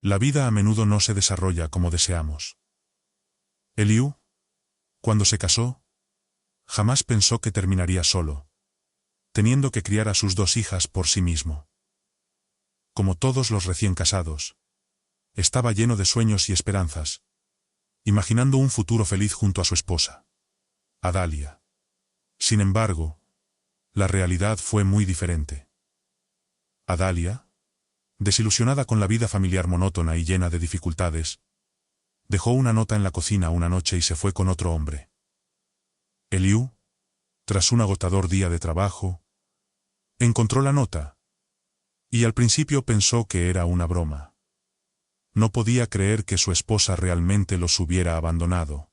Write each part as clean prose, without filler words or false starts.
La vida a menudo no se desarrolla como deseamos. Eliú, cuando se casó, jamás pensó que terminaría solo, teniendo que criar a sus dos hijas por sí mismo. Como todos los recién casados, estaba lleno de sueños y esperanzas, imaginando un futuro feliz junto a su esposa, Adalia. Sin embargo, la realidad fue muy diferente. Adalia, desilusionada con la vida familiar monótona y llena de dificultades, dejó una nota en la cocina una noche y se fue con otro hombre. Eliú, tras un agotador día de trabajo, encontró la nota, y al principio pensó que era una broma. No podía creer que su esposa realmente los hubiera abandonado.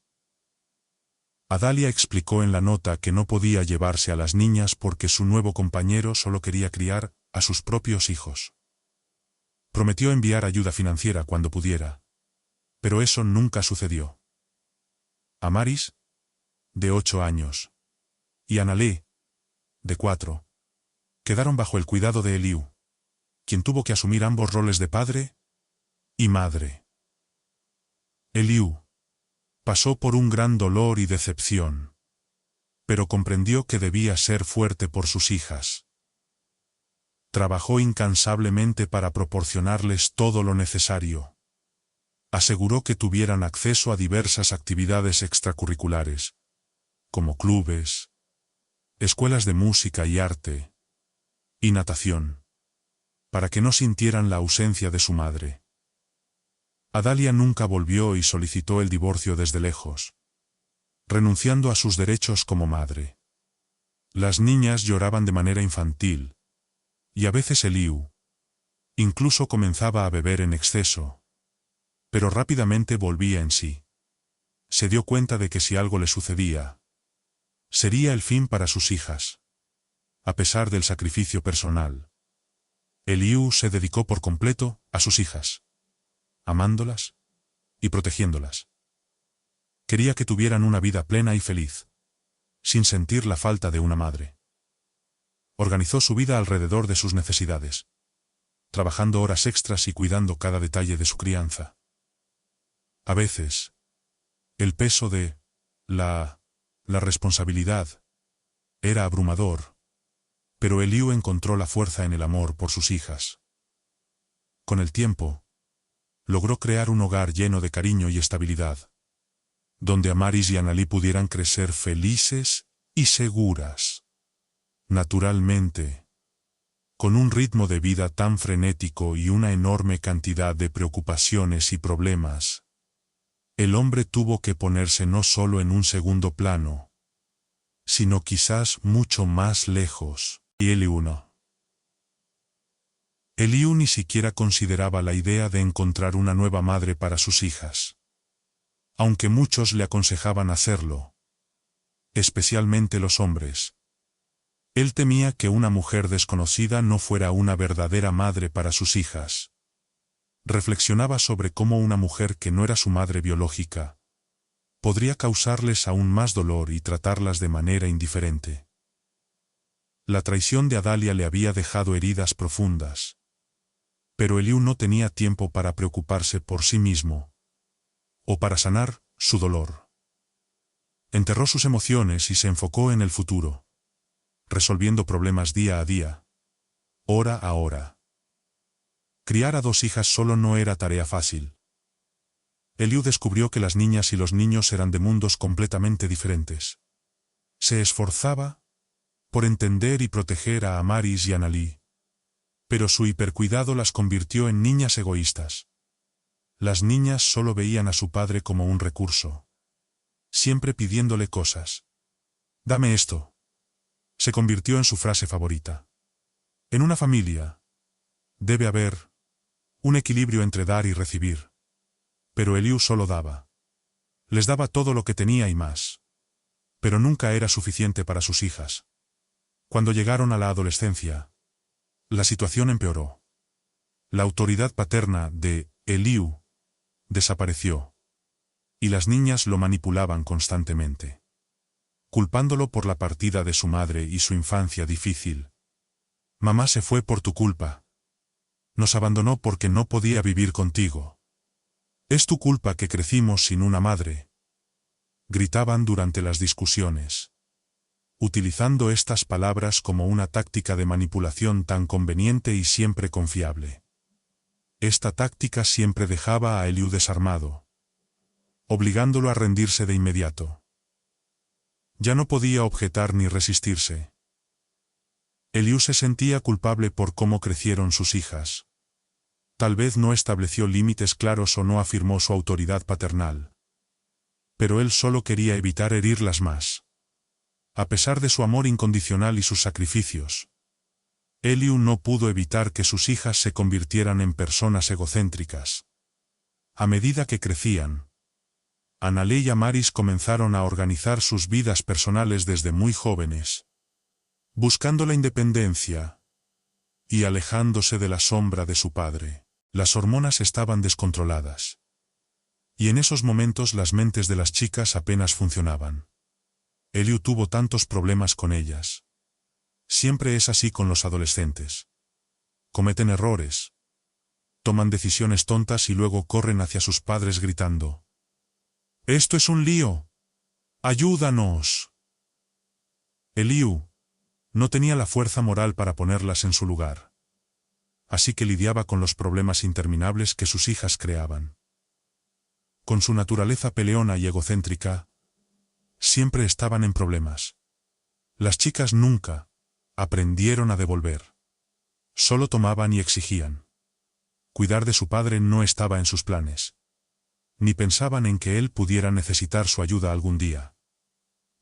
Adalia explicó en la nota que no podía llevarse a las niñas porque su nuevo compañero solo quería criar a sus propios hijos. Prometió enviar ayuda financiera cuando pudiera, pero eso nunca sucedió. Amaris, de 8 años, y Analé, de 4, quedaron bajo el cuidado de Eliú, quien tuvo que asumir ambos roles de padre y madre. Eliú pasó por un gran dolor y decepción, pero comprendió que debía ser fuerte por sus hijas. Trabajó incansablemente para proporcionarles todo lo necesario. Aseguró que tuvieran acceso a diversas actividades extracurriculares, como clubes, escuelas de música y arte, y natación, para que no sintieran la ausencia de su madre. Adalia nunca volvió y solicitó el divorcio desde lejos, renunciando a sus derechos como madre. Las niñas lloraban de manera infantil, y a veces Eliú incluso comenzaba a beber en exceso, pero rápidamente volvía en sí. Se dio cuenta de que si algo le sucedía, sería el fin para sus hijas. A pesar del sacrificio personal, Eliú se dedicó por completo a sus hijas, amándolas y protegiéndolas. Quería que tuvieran una vida plena y feliz, sin sentir la falta de una madre. Organizó su vida alrededor de sus necesidades, trabajando horas extras y cuidando cada detalle de su crianza. A veces, el peso de la responsabilidad era abrumador, pero Eliú encontró la fuerza en el amor por sus hijas. Con el tiempo, logró crear un hogar lleno de cariño y estabilidad, donde Amaris y Analí pudieran crecer felices y seguras. Naturalmente, con un ritmo de vida tan frenético y una enorme cantidad de preocupaciones y problemas, el hombre tuvo que ponerse no solo en un segundo plano, sino quizás mucho más lejos. Y Eliú no. Eliú ni siquiera consideraba la idea de encontrar una nueva madre para sus hijas, aunque muchos le aconsejaban hacerlo, especialmente los hombres. Él temía que una mujer desconocida no fuera una verdadera madre para sus hijas. Reflexionaba sobre cómo una mujer que no era su madre biológica podría causarles aún más dolor y tratarlas de manera indiferente. La traición de Adalia le había dejado heridas profundas, pero Eliú no tenía tiempo para preocuparse por sí mismo o para sanar su dolor. Enterró sus emociones y se enfocó en el futuro, resolviendo problemas día a día, hora a hora. Criar a 2 hijas solo no era tarea fácil. Eliú descubrió que las niñas y los niños eran de mundos completamente diferentes. Se esforzaba por entender y proteger a Amaris y Analí, pero su hipercuidado las convirtió en niñas egoístas. Las niñas solo veían a su padre como un recurso, siempre pidiéndole cosas. «Dame esto», se convirtió en su frase favorita. En una familia, debe haber un equilibrio entre dar y recibir. Pero Eliú solo daba. Les daba todo lo que tenía y más. Pero nunca era suficiente para sus hijas. Cuando llegaron a la adolescencia, la situación empeoró. La autoridad paterna de Eliú desapareció, y las niñas lo manipulaban constantemente, culpándolo por la partida de su madre y su infancia difícil. «Mamá se fue por tu culpa», Nos abandonó porque no podía vivir contigo. Es tu culpa que crecimos sin una madre. Gritaban durante las discusiones, utilizando estas palabras como una táctica de manipulación tan conveniente y siempre confiable. Esta táctica siempre dejaba a Eliú desarmado, obligándolo a rendirse de inmediato. Ya no podía objetar ni resistirse. Eliú se sentía culpable por cómo crecieron sus hijas. Tal vez no estableció límites claros o no afirmó su autoridad paternal. Pero él solo quería evitar herirlas más. A pesar de su amor incondicional y sus sacrificios, Eliú no pudo evitar que sus hijas se convirtieran en personas egocéntricas. A medida que crecían, Anale y Amaris comenzaron a organizar sus vidas personales desde muy jóvenes, buscando la independencia y alejándose de la sombra de su padre. Las hormonas estaban descontroladas, y en esos momentos las mentes de las chicas apenas funcionaban. Eliú tuvo tantos problemas con ellas. Siempre es así con los adolescentes. Cometen errores, toman decisiones tontas y luego corren hacia sus padres gritando: «¡Esto es un lío! ¡Ayúdanos!». Eliú no tenía la fuerza moral para ponerlas en su lugar. Así que lidiaba con los problemas interminables que sus hijas creaban. Con su naturaleza peleona y egocéntrica, siempre estaban en problemas. Las chicas nunca aprendieron a devolver. Solo tomaban y exigían. Cuidar de su padre no estaba en sus planes. Ni pensaban en que él pudiera necesitar su ayuda algún día.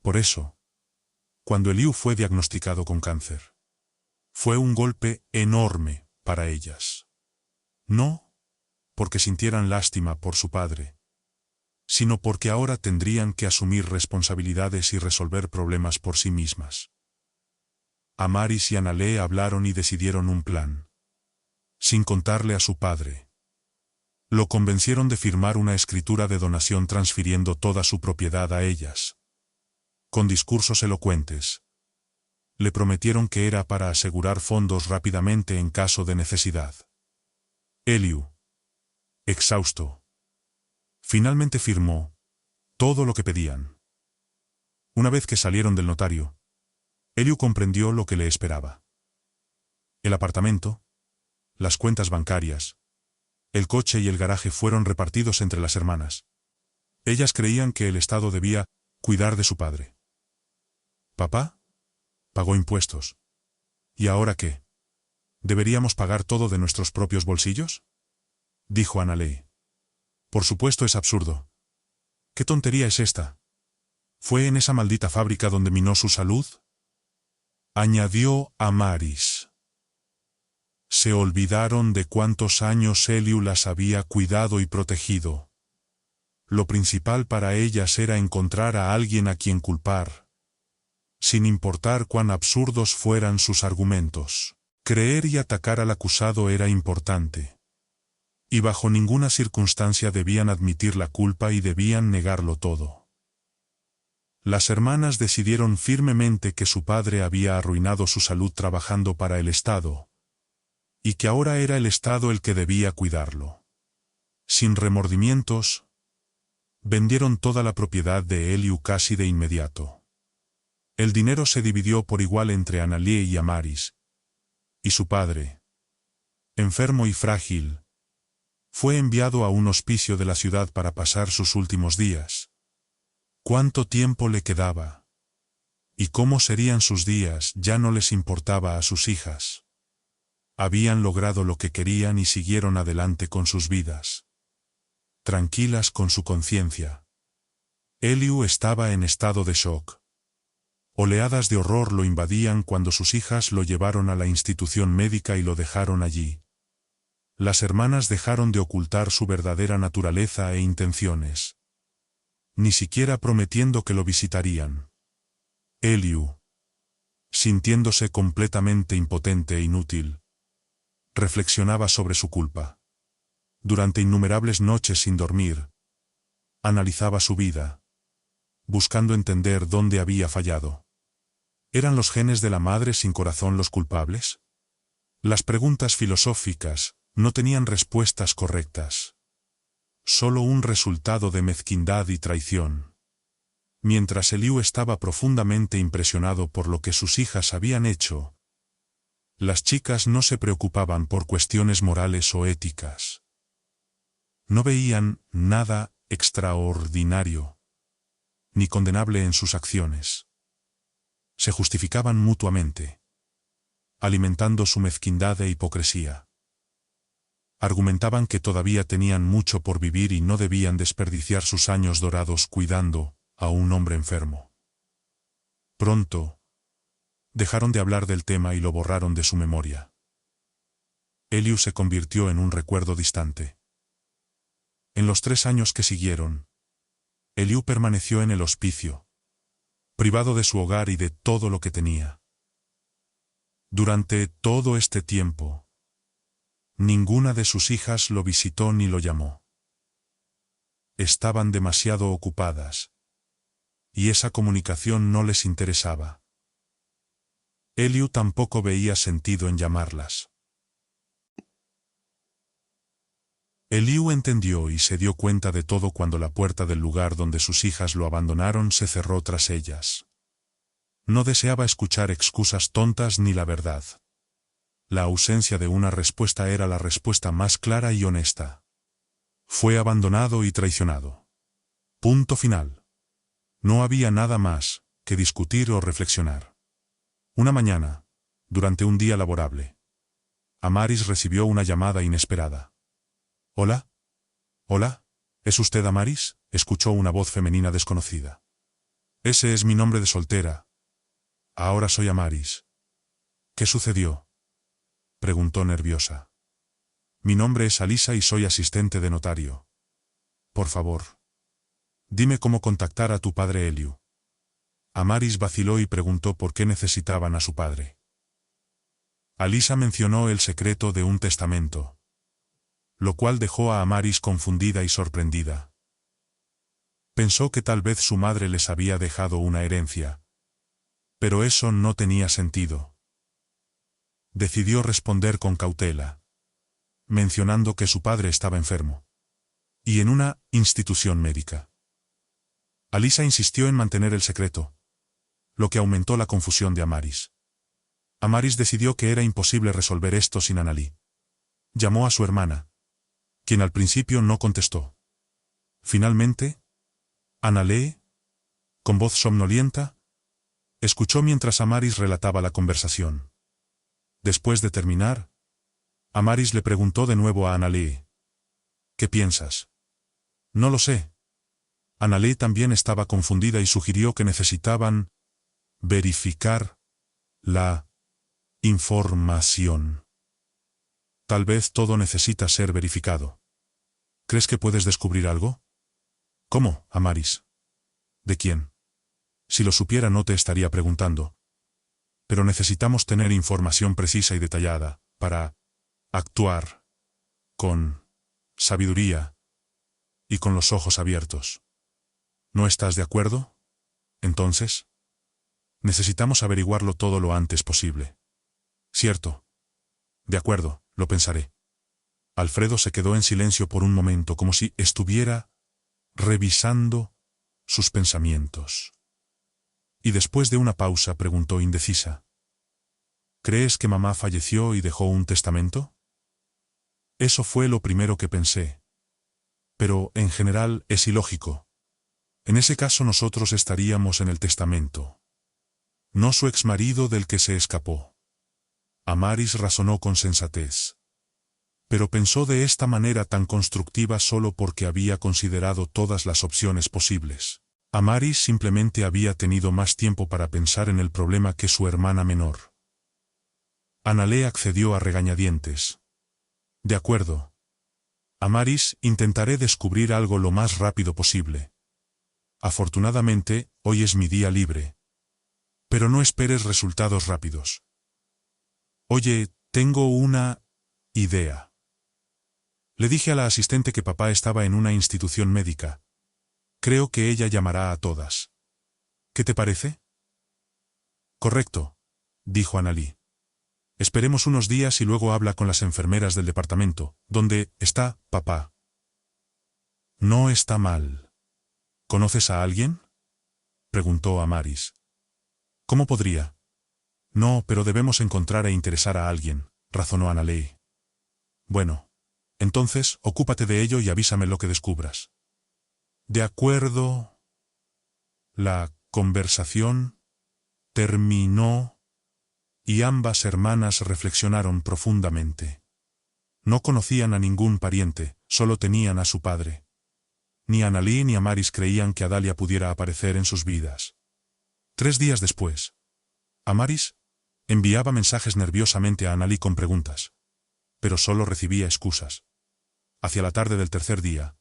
Por eso, cuando Eliú fue diagnosticado con cáncer, fue un golpe enorme para ellas. No porque sintieran lástima por su padre, sino porque ahora tendrían que asumir responsabilidades y resolver problemas por sí mismas. Amaris y Anale hablaron y decidieron un plan, sin contarle a su padre. Lo convencieron de firmar una escritura de donación transfiriendo toda su propiedad a ellas. Con discursos elocuentes, le prometieron que era para asegurar fondos rápidamente en caso de necesidad. Eliú, exhausto, finalmente firmó todo lo que pedían. Una vez que salieron del notario, Eliú comprendió lo que le esperaba. El apartamento, las cuentas bancarias, el coche y el garaje fueron repartidos entre las hermanas. Ellas creían que el Estado debía cuidar de su padre. Papá pagó impuestos. ¿Y ahora qué? ¿Deberíamos pagar todo de nuestros propios bolsillos?, dijo Anale. Por supuesto, es absurdo. ¿Qué tontería es esta? ¿Fue en esa maldita fábrica donde minó su salud?, añadió Amaris. Se olvidaron de cuántos años Eliú las había cuidado y protegido. Lo principal para ellas era encontrar a alguien a quien culpar, sin importar cuán absurdos fueran sus argumentos. Creer y atacar al acusado era importante. Y bajo ninguna circunstancia debían admitir la culpa y debían negarlo todo. Las hermanas decidieron firmemente que su padre había arruinado su salud trabajando para el Estado, y que ahora era el Estado el que debía cuidarlo. Sin remordimientos, vendieron toda la propiedad de Eliú casi de inmediato. El dinero se dividió por igual entre Anale y Amaris, y su padre, enfermo y frágil, fue enviado a un hospicio de la ciudad para pasar sus últimos días. ¿Cuánto tiempo le quedaba? ¿Y cómo serían sus días? Ya no les importaba a sus hijas. Habían logrado lo que querían y siguieron adelante con sus vidas, tranquilas con su conciencia. Eliú estaba en estado de shock. Oleadas de horror lo invadían cuando sus hijas lo llevaron a la institución médica y lo dejaron allí. Las hermanas dejaron de ocultar su verdadera naturaleza e intenciones, ni siquiera prometiendo que lo visitarían. Eliú, sintiéndose completamente impotente e inútil, reflexionaba sobre su culpa. Durante innumerables noches sin dormir, analizaba su vida, buscando entender dónde había fallado. ¿Eran los genes de la madre sin corazón los culpables? Las preguntas filosóficas No tenían respuestas correctas. Solo un resultado de mezquindad y traición. Mientras Eliú estaba profundamente impresionado por lo que sus hijas habían hecho, las chicas no se preocupaban por cuestiones morales o éticas. No veían nada extraordinario ni condenable en sus acciones. Se justificaban mutuamente, alimentando su mezquindad e hipocresía. Argumentaban que todavía tenían mucho por vivir y no debían desperdiciar sus años dorados cuidando a un hombre enfermo. Pronto, dejaron de hablar del tema y lo borraron de su memoria. Eliú se convirtió en un recuerdo distante. En los 3 años que siguieron, Eliú permaneció en el hospicio, privado de su hogar y de todo lo que tenía. Durante todo este tiempo, ninguna de sus hijas lo visitó ni lo llamó. Estaban demasiado ocupadas, y esa comunicación no les interesaba. Eliú tampoco veía sentido en llamarlas. Eliú entendió y se dio cuenta de todo cuando la puerta del lugar donde sus hijas lo abandonaron se cerró tras ellas. No deseaba escuchar excusas tontas ni la verdad. La ausencia de una respuesta era la respuesta más clara y honesta. Fue abandonado y traicionado. Punto final. No había nada más que discutir o reflexionar. Una mañana, durante un día laborable, Amaris recibió una llamada inesperada. «¿Hola? ¿Hola? ¿Es usted Amaris?», escuchó una voz femenina desconocida. «Ese es mi nombre de soltera. Ahora soy Amaris». «¿Qué sucedió?», preguntó nerviosa. «Mi nombre es Alisa y soy asistente de notario. Por favor, dime cómo contactar a tu padre Eliú». Amaris vaciló y preguntó por qué necesitaban a su padre. Alisa mencionó el secreto de un testamento, lo cual dejó a Amaris confundida y sorprendida. Pensó que tal vez su madre les había dejado una herencia, pero eso no tenía sentido. Decidió responder con cautela, mencionando que su padre estaba enfermo y en una institución médica. Alisa insistió en mantener el secreto, lo que aumentó la confusión de Amaris. Amaris decidió que era imposible resolver esto sin Analí. Llamó a su hermana, quien al principio no contestó. Finalmente, Analí, con voz somnolienta, escuchó mientras Amaris relataba la conversación. Después de terminar, Amaris le preguntó de nuevo a Analí: «¿Qué piensas?». «No lo sé». Analí también estaba confundida y sugirió que necesitaban verificar la información. «Tal vez todo necesita ser verificado. ¿Crees que puedes descubrir algo?». «¿Cómo, Amaris?». «¿De quién?». «Si lo supiera no te estaría preguntando. Pero necesitamos tener información precisa y detallada para actuar con sabiduría y con los ojos abiertos. ¿No estás de acuerdo? Entonces, necesitamos averiguarlo todo lo antes posible». «Cierto. De acuerdo, lo pensaré». Alfredo se quedó en silencio por un momento, como si estuviera revisando sus pensamientos. Y después de una pausa preguntó indecisa: «¿Crees que mamá falleció y dejó un testamento?». «Eso fue lo primero que pensé. Pero, en general, es ilógico. En ese caso nosotros estaríamos en el testamento, no su exmarido del que se escapó». Amaris razonó con sensatez, pero pensó de esta manera tan constructiva solo porque había considerado todas las opciones posibles. Amaris simplemente había tenido más tiempo para pensar en el problema que su hermana menor. Analí accedió a regañadientes. «De acuerdo. Amaris, intentaré descubrir algo lo más rápido posible. Afortunadamente, hoy es mi día libre. Pero no esperes resultados rápidos». «Oye, tengo una idea». Le dije a la asistente que papá estaba en una institución médica. Creo que ella llamará a todas. ¿Qué te parece? «Correcto», dijo Analí. Esperemos unos días y luego habla con las enfermeras del departamento. ¿Dónde está papá? No está mal. ¿Conoces a alguien? Preguntó Amaris. ¿Cómo podría? No, pero debemos encontrar e interesar a alguien, razonó Annalie. Bueno, entonces, ocúpate de ello y avísame lo que descubras. De acuerdo. La conversación terminó y ambas hermanas reflexionaron profundamente. No conocían a ningún pariente, solo tenían a su padre. Ni Annalie ni Amaris creían que Adalia pudiera aparecer en sus vidas. 3 días después, Amaris enviaba mensajes nerviosamente a Annalie con preguntas, pero solo recibía excusas. Hacia la tarde del tercer día,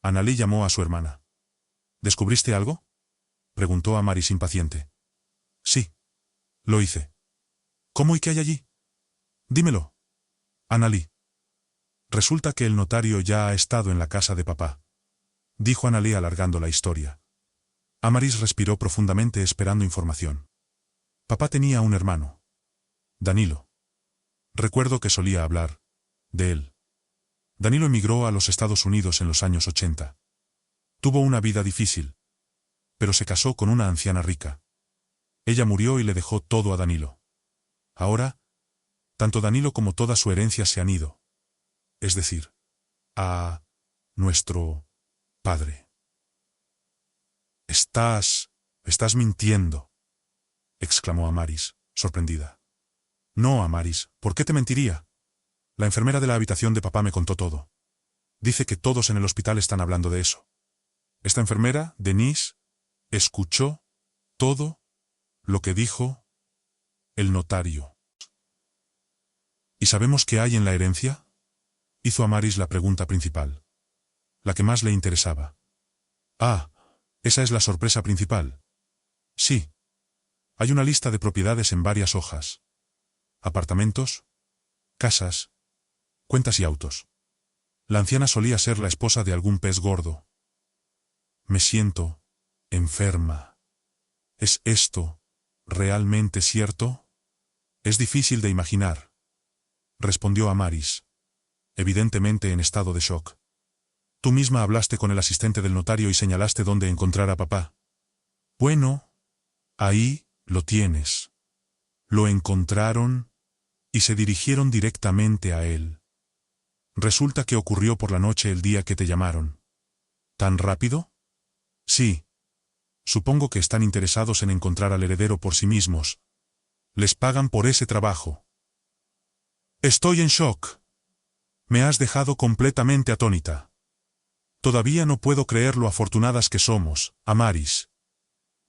Annalie llamó a su hermana. ¿Descubriste algo?, preguntó Amaris impaciente. Sí, lo hice. ¿Cómo y qué hay allí? Dímelo. Annalie. Resulta que el notario ya ha estado en la casa de papá, dijo Annalie alargando la historia. Amaris respiró profundamente esperando información. Papá tenía un hermano, Danilo. Recuerdo que solía hablar de él. Danilo emigró a los Estados Unidos en los años 80. Tuvo una vida difícil, pero se casó con una anciana rica. Ella murió y le dejó todo a Danilo. Ahora, tanto Danilo como toda su herencia se han ido. Es decir, a nuestro padre. Estás mintiendo, exclamó Amaris, sorprendida. No, Amaris, ¿por qué te mentiría? La enfermera de la habitación de papá me contó todo. Dice que todos en el hospital están hablando de eso. Esta enfermera, Denise, escuchó todo lo que dijo el notario. ¿Y sabemos qué hay en la herencia?, hizo Amaris la pregunta principal, la que más le interesaba. Ah, esa es la sorpresa principal. Sí. Hay una lista de propiedades en varias hojas. Apartamentos, casas, cuentas y autos. La anciana solía ser la esposa de algún pez gordo. Me siento enferma. ¿Es esto realmente cierto? Es difícil de imaginar, respondió Amaris, evidentemente en estado de shock. Tú misma hablaste con el asistente del notario y señalaste dónde encontrar a papá. Bueno, ahí lo tienes. Lo encontraron y se dirigieron directamente a él. Resulta que ocurrió por la noche el día que te llamaron. ¿Tan rápido? Sí. Supongo que están interesados en encontrar al heredero por sí mismos. Les pagan por ese trabajo. Estoy en shock. Me has dejado completamente atónita. Todavía no puedo creer lo afortunadas que somos, Amaris.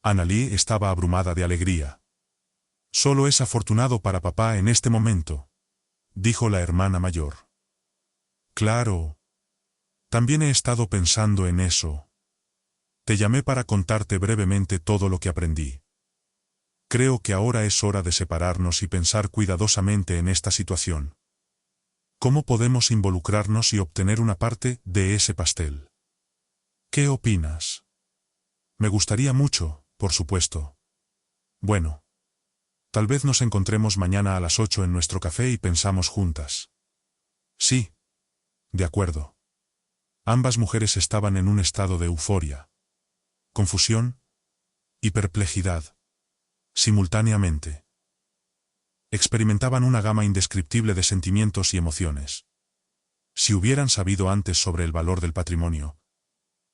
Annalie estaba abrumada de alegría. Solo es afortunado para papá en este momento, dijo la hermana mayor. Claro. También he estado pensando en eso. Te llamé para contarte brevemente todo lo que aprendí. Creo que ahora es hora de separarnos y pensar cuidadosamente en esta situación. ¿Cómo podemos involucrarnos y obtener una parte de ese pastel? ¿Qué opinas? Me gustaría mucho, por supuesto. Bueno. Tal vez nos encontremos mañana a las 8 en nuestro café y pensamos juntas. Sí. De acuerdo. Ambas mujeres estaban en un estado de euforia, confusión y perplejidad, simultáneamente. Experimentaban una gama indescriptible de sentimientos y emociones. Si hubieran sabido antes sobre el valor del patrimonio,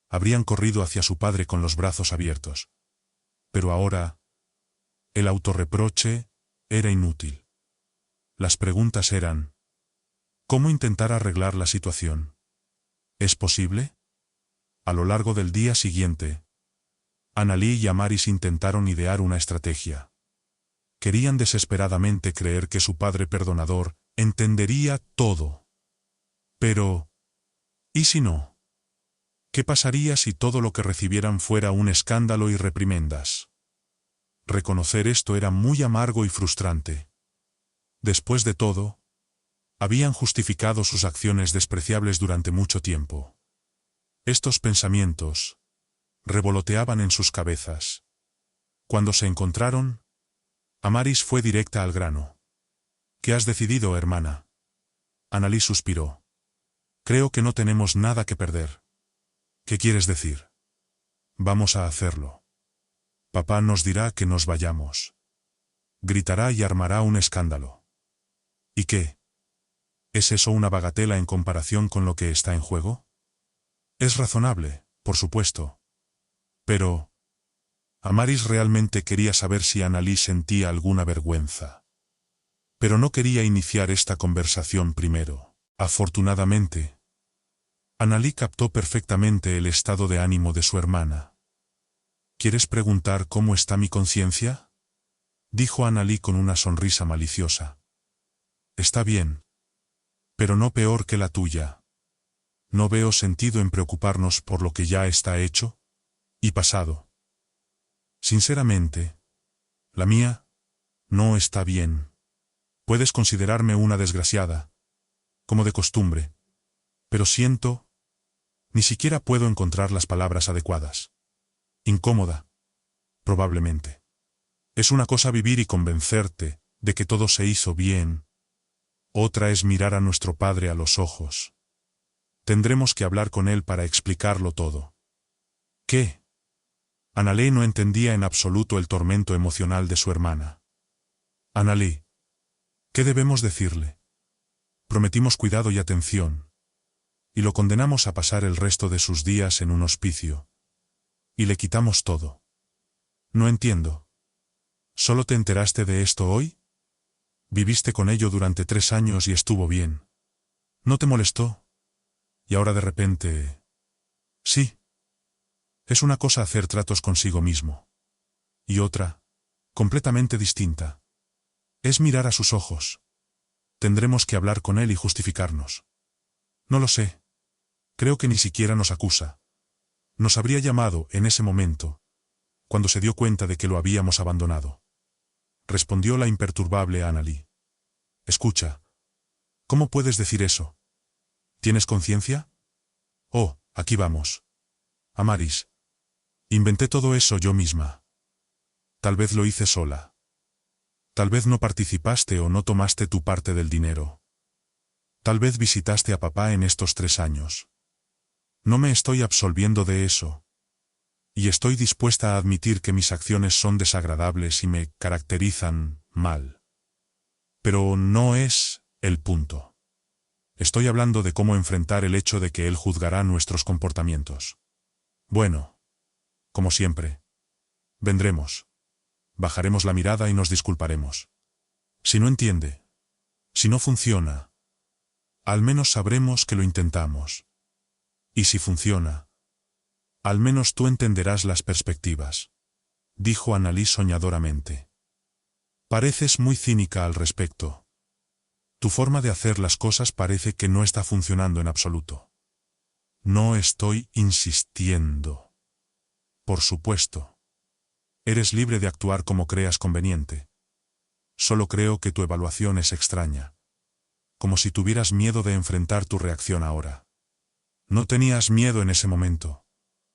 habrían corrido hacia su padre con los brazos abiertos. Pero ahora, el autorreproche era inútil. Las preguntas eran: ¿cómo intentar arreglar la situación? ¿Es posible? A lo largo del día siguiente, Annalie y Amaris intentaron idear una estrategia. Querían desesperadamente creer que su padre perdonador entendería todo. Pero, ¿y si no? ¿Qué pasaría si todo lo que recibieran fuera un escándalo y reprimendas? Reconocer esto era muy amargo y frustrante. Después de todo, habían justificado sus acciones despreciables durante mucho tiempo. Estos pensamientos revoloteaban en sus cabezas. Cuando se encontraron, Amaris fue directa al grano. ¿Qué has decidido, hermana? Annalise suspiró. Creo que no tenemos nada que perder. ¿Qué quieres decir? Vamos a hacerlo. Papá nos dirá que nos vayamos. Gritará y armará un escándalo. ¿Y qué? ¿Es eso una bagatela en comparación con lo que está en juego? Es razonable, por supuesto. Pero Amaris realmente quería saber si Annalise sentía alguna vergüenza. Pero no quería iniciar esta conversación primero. Afortunadamente, Annalise captó perfectamente el estado de ánimo de su hermana. ¿Quieres preguntar cómo está mi conciencia?, dijo Annalise con una sonrisa maliciosa. Está bien, pero no peor que la tuya. No veo sentido en preocuparnos por lo que ya está hecho y pasado. Sinceramente, la mía no está bien. Puedes considerarme una desgraciada, como de costumbre, pero ni siquiera puedo encontrar las palabras adecuadas. Incómoda, probablemente. Es una cosa vivir y convencerte de que todo se hizo bien. Otra es mirar a nuestro padre a los ojos. Tendremos que hablar con él para explicarlo todo. ¿Qué? Annalise no entendía en absoluto el tormento emocional de su hermana. Annalise, ¿qué debemos decirle? Prometimos cuidado y atención, y lo condenamos a pasar el resto de sus días en un hospicio. Y le quitamos todo. No entiendo. ¿Solo te enteraste de esto hoy? Viviste con ello durante 3 años y estuvo bien. ¿No te molestó? Y ahora de repente... Sí. Es una cosa hacer tratos consigo mismo. Y otra, completamente distinta, es mirar a sus ojos. Tendremos que hablar con él y justificarnos. No lo sé. Creo que ni siquiera nos acusa. Nos habría llamado en ese momento, cuando se dio cuenta de que lo habíamos abandonado. Respondió la imperturbable Annalise. Escucha. ¿Cómo puedes decir eso? ¿Tienes conciencia? Oh, aquí vamos. Amaris. Inventé todo eso yo misma. Tal vez lo hice sola. Tal vez no participaste o no tomaste tu parte del dinero. Tal vez visitaste a papá en estos 3 años. No me estoy absolviendo de eso. Y estoy dispuesta a admitir que mis acciones son desagradables y me caracterizan mal. Pero no es el punto. Estoy hablando de cómo enfrentar el hecho de que él juzgará nuestros comportamientos. Bueno, como siempre, vendremos. Bajaremos la mirada y nos disculparemos. Si no entiende, si no funciona, al menos sabremos que lo intentamos. Y si funciona, al menos tú entenderás las perspectivas, dijo Annalise soñadoramente. Pareces muy cínica al respecto. Tu forma de hacer las cosas parece que no está funcionando en absoluto. No estoy insistiendo. Por supuesto. Eres libre de actuar como creas conveniente. Solo creo que tu evaluación es extraña. Como si tuvieras miedo de enfrentar tu reacción ahora. No tenías miedo en ese momento,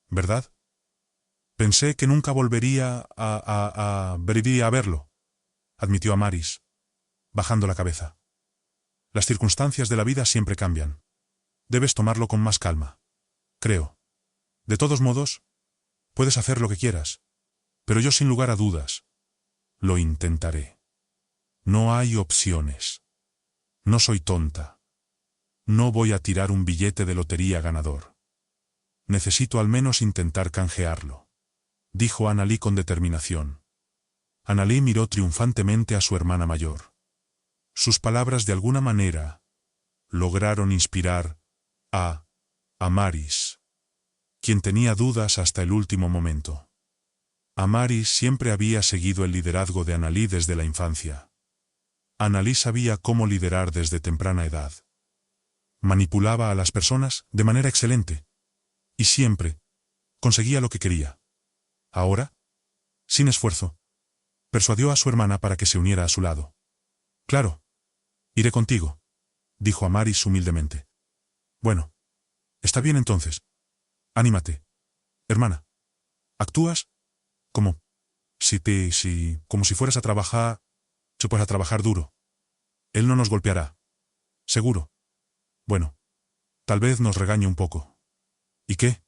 ¿verdad? Pensé que nunca volvería a verlo, admitió Amaris, bajando la cabeza. Las circunstancias de la vida siempre cambian. Debes tomarlo con más calma. Creo. De todos modos, puedes hacer lo que quieras. Pero yo sin lugar a dudas, lo intentaré. No hay opciones. No soy tonta. No voy a tirar un billete de lotería ganador. Necesito al menos intentar canjearlo, dijo Annalise con determinación. Annalise miró triunfantemente a su hermana mayor. Sus palabras de alguna manera lograron inspirar a Amaris, quien tenía dudas hasta el último momento. Amaris siempre había seguido el liderazgo de Annalise desde la infancia. Annalise sabía cómo liderar desde temprana edad. Manipulaba a las personas de manera excelente. Y siempre conseguía lo que quería. Ahora, sin esfuerzo, persuadió a su hermana para que se uniera a su lado. Claro. Iré contigo, dijo Amaris humildemente. Bueno. Está bien entonces. Anímate. Hermana. ¿Actúas? Como si fueras a trabajar duro. Él no nos golpeará. Seguro. Bueno, tal vez nos regañe un poco. ¿Y qué?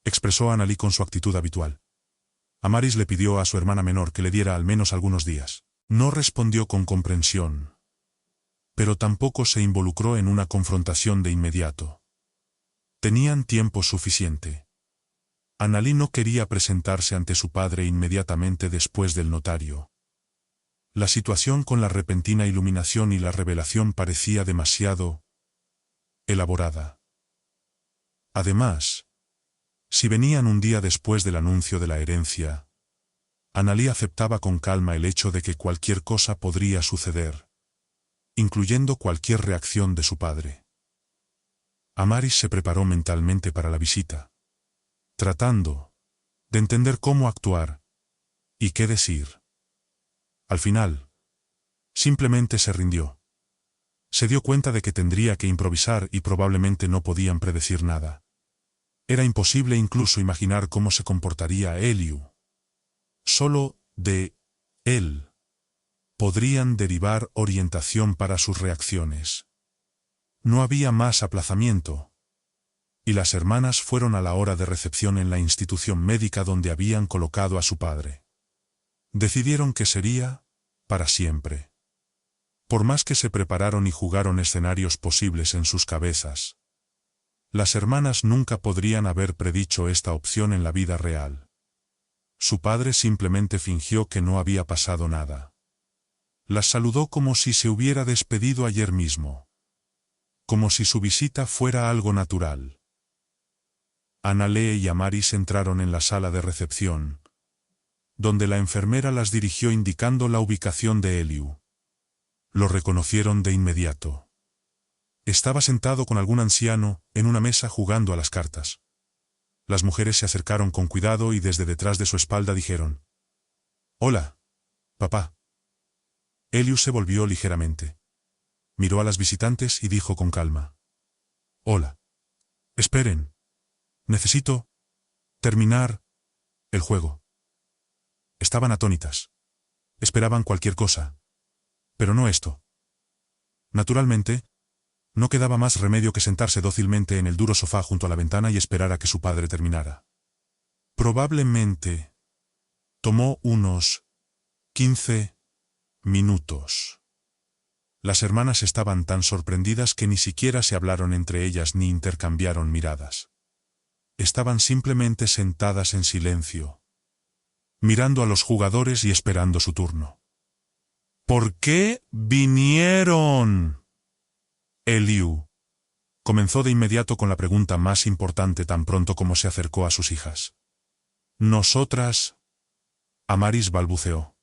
Expresó Annalí con su actitud habitual. Amaris le pidió a su hermana menor que le diera al menos algunos días. No respondió con comprensión, pero tampoco se involucró en una confrontación de inmediato. Tenían tiempo suficiente. Annalí no quería presentarse ante su padre inmediatamente después del notario. La situación con la repentina iluminación y la revelación parecía demasiado elaborada. Además, si venían un día después del anuncio de la herencia, Annalí aceptaba con calma el hecho de que cualquier cosa podría suceder, incluyendo cualquier reacción de su padre. Amaris se preparó mentalmente para la visita, tratando de entender cómo actuar y qué decir. Al final, simplemente se rindió. Se dio cuenta de que tendría que improvisar y probablemente no podían predecir nada. Era imposible incluso imaginar cómo se comportaría Eliu. Solo de él podrían derivar orientación para sus reacciones. No había más aplazamiento, y las hermanas fueron a la hora de recepción en la institución médica donde habían colocado a su padre. Decidieron que sería para siempre. Por más que se prepararon y jugaron escenarios posibles en sus cabezas, las hermanas nunca podrían haber predicho esta opción en la vida real. Su padre simplemente fingió que no había pasado nada. Las saludó como si se hubiera despedido ayer mismo. Como si su visita fuera algo natural. Annalí y Amaris entraron en la sala de recepción, donde la enfermera las dirigió indicando la ubicación de Eliu. Lo reconocieron de inmediato. Estaba sentado con algún anciano en una mesa jugando a las cartas. Las mujeres se acercaron con cuidado y desde detrás de su espalda dijeron: «Hola, papá». Eliu se volvió ligeramente. Miró a las visitantes y dijo con calma: «Hola. Esperen. Necesito terminar el juego». Estaban atónitas. Esperaban cualquier cosa. Pero no esto. Naturalmente, no quedaba más remedio que sentarse dócilmente en el duro sofá junto a la ventana y esperar a que su padre terminara. Probablemente tomó unos 15 minutos. Las hermanas estaban tan sorprendidas que ni siquiera se hablaron entre ellas ni intercambiaron miradas. Estaban simplemente sentadas en silencio, mirando a los jugadores y esperando su turno. ¿Por qué vinieron? Eliu comenzó de inmediato con la pregunta más importante tan pronto como se acercó a sus hijas. Nosotras. Amaris balbuceó.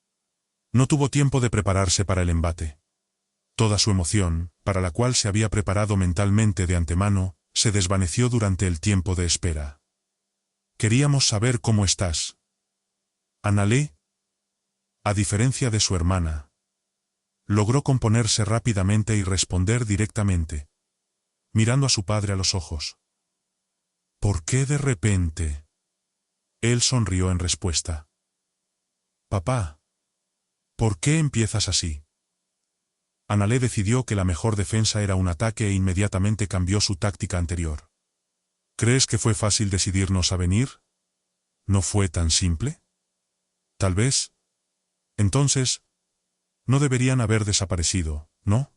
No tuvo tiempo de prepararse para el embate. Toda su emoción, para la cual se había preparado mentalmente de antemano, se desvaneció durante el tiempo de espera. Queríamos saber cómo estás. Annalí, a diferencia de su hermana, logró componerse rápidamente y responder directamente, mirando a su padre a los ojos. ¿Por qué de repente? Él sonrió en respuesta. Papá, ¿por qué empiezas así? Annalí decidió que la mejor defensa era un ataque e inmediatamente cambió su táctica anterior. ¿Crees que fue fácil decidirnos a venir? ¿No fue tan simple? Tal vez. Entonces, no deberían haber desaparecido, ¿no?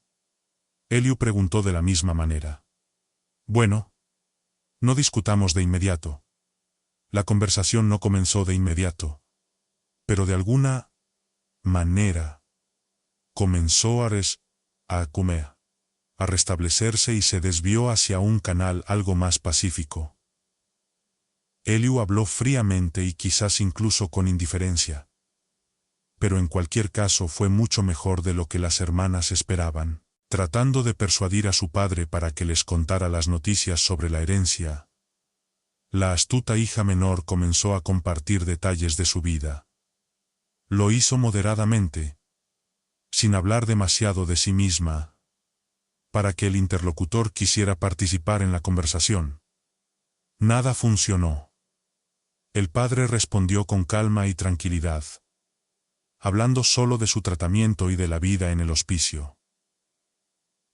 Eliu preguntó de la misma manera. Bueno, no discutamos de inmediato. La conversación no comenzó de inmediato. Pero de alguna manera comenzó a restablecerse y se desvió hacia un canal algo más pacífico. Eliu habló fríamente y quizás incluso con indiferencia. Pero en cualquier caso fue mucho mejor de lo que las hermanas esperaban. Tratando de persuadir a su padre para que les contara las noticias sobre la herencia, la astuta hija menor comenzó a compartir detalles de su vida. Lo hizo moderadamente, sin hablar demasiado de sí misma, para que el interlocutor quisiera participar en la conversación. Nada funcionó. El padre respondió con calma y tranquilidad, hablando solo de su tratamiento y de la vida en el hospicio.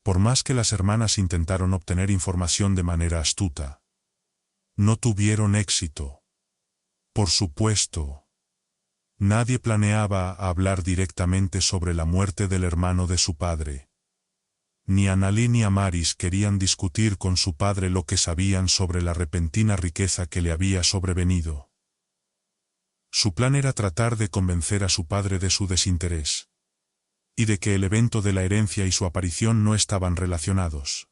Por más que las hermanas intentaron obtener información de manera astuta, no tuvieron éxito. Por supuesto, nadie planeaba hablar directamente sobre la muerte del hermano de su padre. Ni Annalie ni Amaris querían discutir con su padre lo que sabían sobre la repentina riqueza que le había sobrevenido. Su plan era tratar de convencer a su padre de su desinterés, y de que el evento de la herencia y su aparición no estaban relacionados.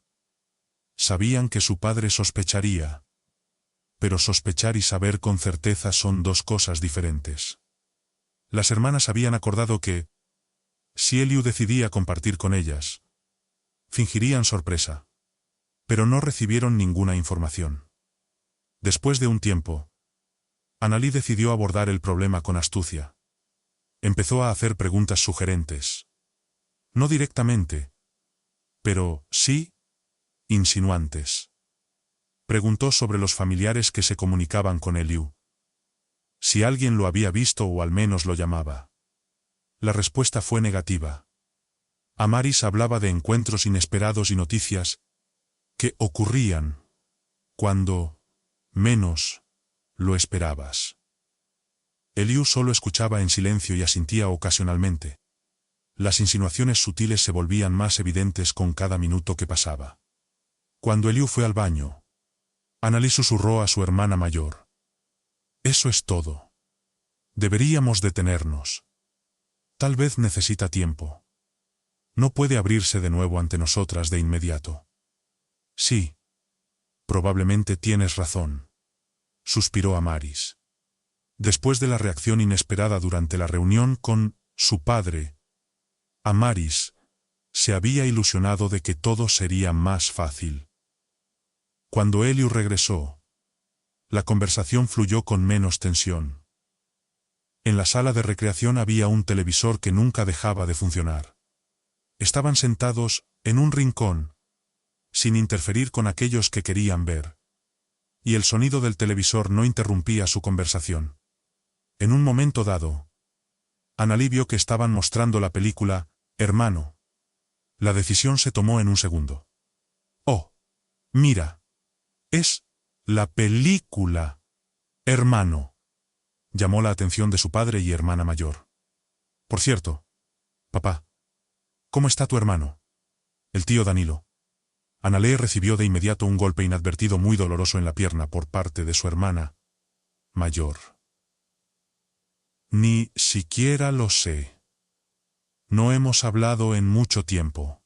Sabían que su padre sospecharía, pero sospechar y saber con certeza son dos cosas diferentes. Las hermanas habían acordado que, si Eliu decidía compartir con ellas, fingirían sorpresa, pero no recibieron ninguna información. Después de un tiempo, Annalie decidió abordar el problema con astucia. Empezó a hacer preguntas sugerentes. No directamente, pero sí insinuantes. Preguntó sobre los familiares que se comunicaban con Eliu. Si alguien lo había visto o al menos lo llamaba. La respuesta fue negativa. Amaris hablaba de encuentros inesperados y noticias que ocurrían cuando menos lo esperabas. Eliu solo escuchaba en silencio y asintía ocasionalmente. Las insinuaciones sutiles se volvían más evidentes con cada minuto que pasaba. Cuando Eliu fue al baño, Annalie susurró a su hermana mayor. Eso es todo. Deberíamos detenernos. Tal vez necesita tiempo. No puede abrirse de nuevo ante nosotras de inmediato. Sí. Probablemente tienes razón, suspiró Amaris. Después de la reacción inesperada durante la reunión con su padre, Amaris se había ilusionado de que todo sería más fácil. Cuando Eliu regresó, la conversación fluyó con menos tensión. En la sala de recreación había un televisor que nunca dejaba de funcionar. Estaban sentados en un rincón, sin interferir con aquellos que querían ver. Y el sonido del televisor no interrumpía su conversación. En un momento dado, Annalie vio que estaban mostrando la película Hermano. La decisión se tomó en un segundo. Oh, mira. Es la película Hermano. Llamó la atención de su padre y hermana mayor. Por cierto, papá, ¿cómo está tu hermano? El tío Danilo. Annalie recibió de inmediato un golpe inadvertido muy doloroso en la pierna por parte de su hermana mayor. Ni siquiera lo sé. No hemos hablado en mucho tiempo.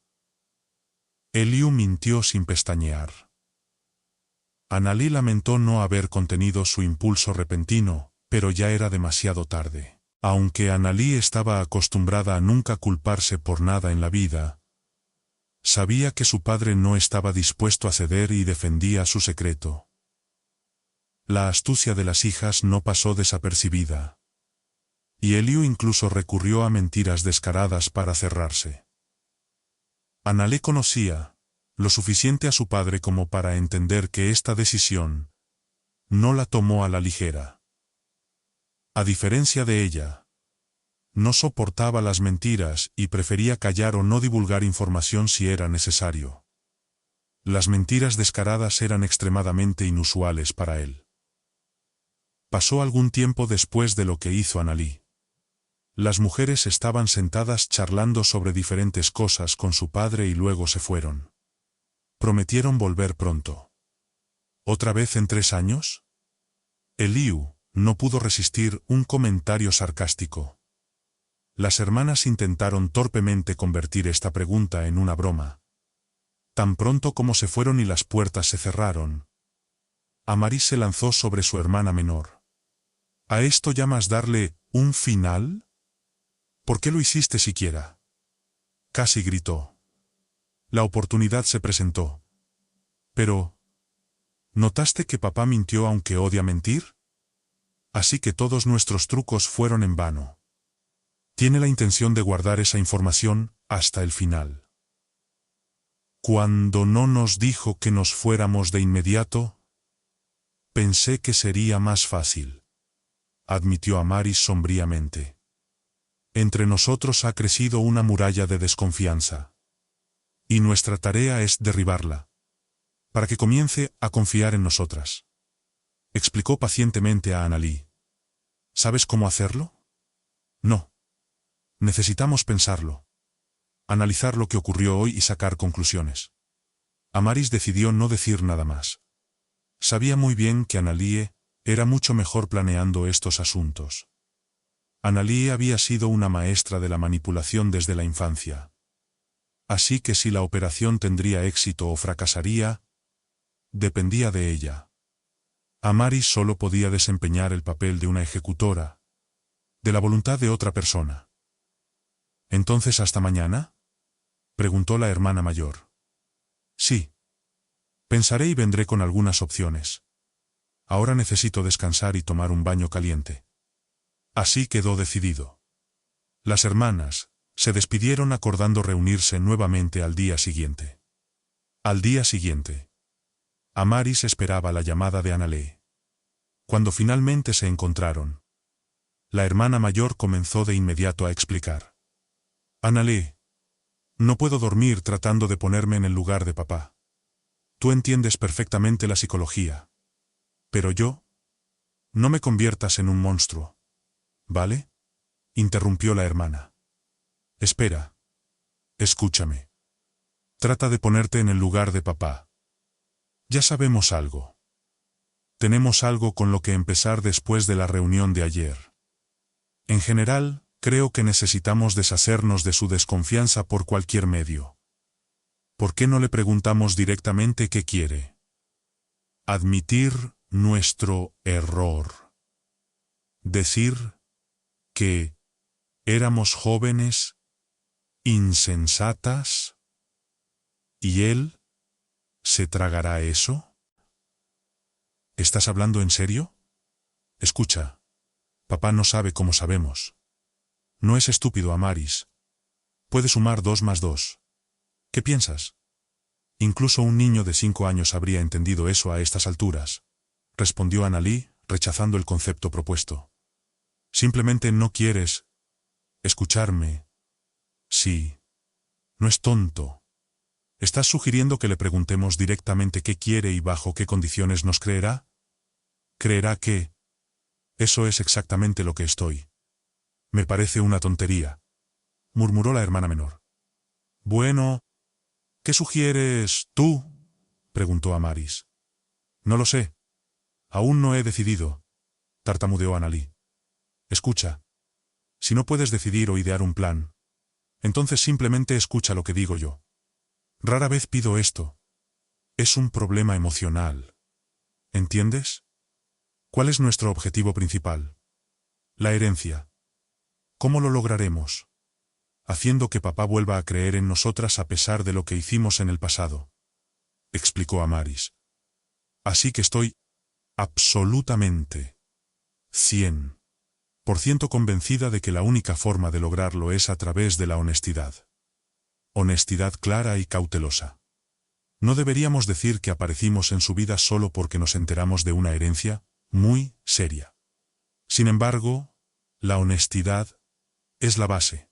Eliu mintió sin pestañear. Annalie lamentó no haber contenido su impulso repentino, pero ya era demasiado tarde. Aunque Annalie estaba acostumbrada a nunca culparse por nada en la vida, sabía que su padre no estaba dispuesto a ceder y defendía su secreto. La astucia de las hijas no pasó desapercibida. Y Eliu incluso recurrió a mentiras descaradas para cerrarse. Annalie conocía lo suficiente a su padre como para entender que esta decisión no la tomó a la ligera. A diferencia de ella, no soportaba las mentiras y prefería callar o no divulgar información si era necesario. Las mentiras descaradas eran extremadamente inusuales para él. Pasó algún tiempo después de lo que hizo Annalie. Las mujeres estaban sentadas charlando sobre diferentes cosas con su padre y luego se fueron. Prometieron volver pronto. ¿Otra vez en 3 años? Eliu no pudo resistir un comentario sarcástico. Las hermanas intentaron torpemente convertir esta pregunta en una broma. Tan pronto como se fueron y las puertas se cerraron, Amaris se lanzó sobre su hermana menor. ¿A esto llamas darle un final? ¿Por qué lo hiciste siquiera? Casi gritó. La oportunidad se presentó. Pero, ¿notaste que papá mintió aunque odia mentir? Así que todos nuestros trucos fueron en vano. Tiene la intención de guardar esa información hasta el final. Cuando no nos dijo que nos fuéramos de inmediato, pensé que sería más fácil, admitió Amaris sombríamente. Entre nosotros ha crecido una muralla de desconfianza. Y nuestra tarea es derribarla, para que comience a confiar en nosotras. Explicó pacientemente a Annalie. ¿Sabes cómo hacerlo? No. Necesitamos pensarlo. Analizar lo que ocurrió hoy y sacar conclusiones. Amaris decidió no decir nada más. Sabía muy bien que Annalie era mucho mejor planeando estos asuntos. Annalie había sido una maestra de la manipulación desde la infancia. Así que si la operación tendría éxito o fracasaría, dependía de ella. Amaris solo podía desempeñar el papel de una ejecutora, de la voluntad de otra persona. ¿Entonces hasta mañana?, preguntó la hermana mayor. Sí. Pensaré y vendré con algunas opciones. Ahora necesito descansar y tomar un baño caliente. Así quedó decidido. Las hermanas se despidieron acordando reunirse nuevamente al día siguiente. Al día siguiente, Amaris esperaba la llamada de Annalie. Cuando finalmente se encontraron, la hermana mayor comenzó de inmediato a explicar. Annalie, no puedo dormir tratando de ponerme en el lugar de papá. Tú entiendes perfectamente la psicología. Pero yo, no me conviertas en un monstruo, ¿vale?, interrumpió la hermana. Espera. Escúchame. Trata de ponerte en el lugar de papá. Ya sabemos algo. Tenemos algo con lo que empezar después de la reunión de ayer. En general, creo que necesitamos deshacernos de su desconfianza por cualquier medio. ¿Por qué no le preguntamos directamente qué quiere? Admitir nuestro error. Decir que éramos jóvenes, insensatas, ¿y él se tragará eso? ¿Estás hablando en serio? Escucha, papá no sabe cómo sabemos. No es estúpido, Amaris. Puede sumar 2 más 2. ¿Qué piensas? Incluso un niño de 5 años habría entendido eso a estas alturas, respondió Annalie, rechazando el concepto propuesto. Simplemente no quieres escucharme. Sí. No es tonto. ¿Estás sugiriendo que le preguntemos directamente qué quiere y bajo qué condiciones nos creerá? ¿Creerá que? Eso es exactamente lo que estoy. Me parece una tontería, murmuró la hermana menor. Bueno, ¿qué sugieres tú?, preguntó Amaris. No lo sé. Aún no he decidido, tartamudeó Annalie. Escucha. Si no puedes decidir o idear un plan, entonces simplemente escucha lo que digo yo. Rara vez pido esto. Es un problema emocional. ¿Entiendes? ¿Cuál es nuestro objetivo principal? La herencia. ¿Cómo lo lograremos? Haciendo que papá vuelva a creer en nosotras a pesar de lo que hicimos en el pasado, explicó Amaris. Así que estoy absolutamente 100% convencida de que la única forma de lograrlo es a través de la honestidad. Honestidad clara y cautelosa. No deberíamos decir que aparecimos en su vida solo porque nos enteramos de una herencia muy seria. Sin embargo, la honestidad es la base.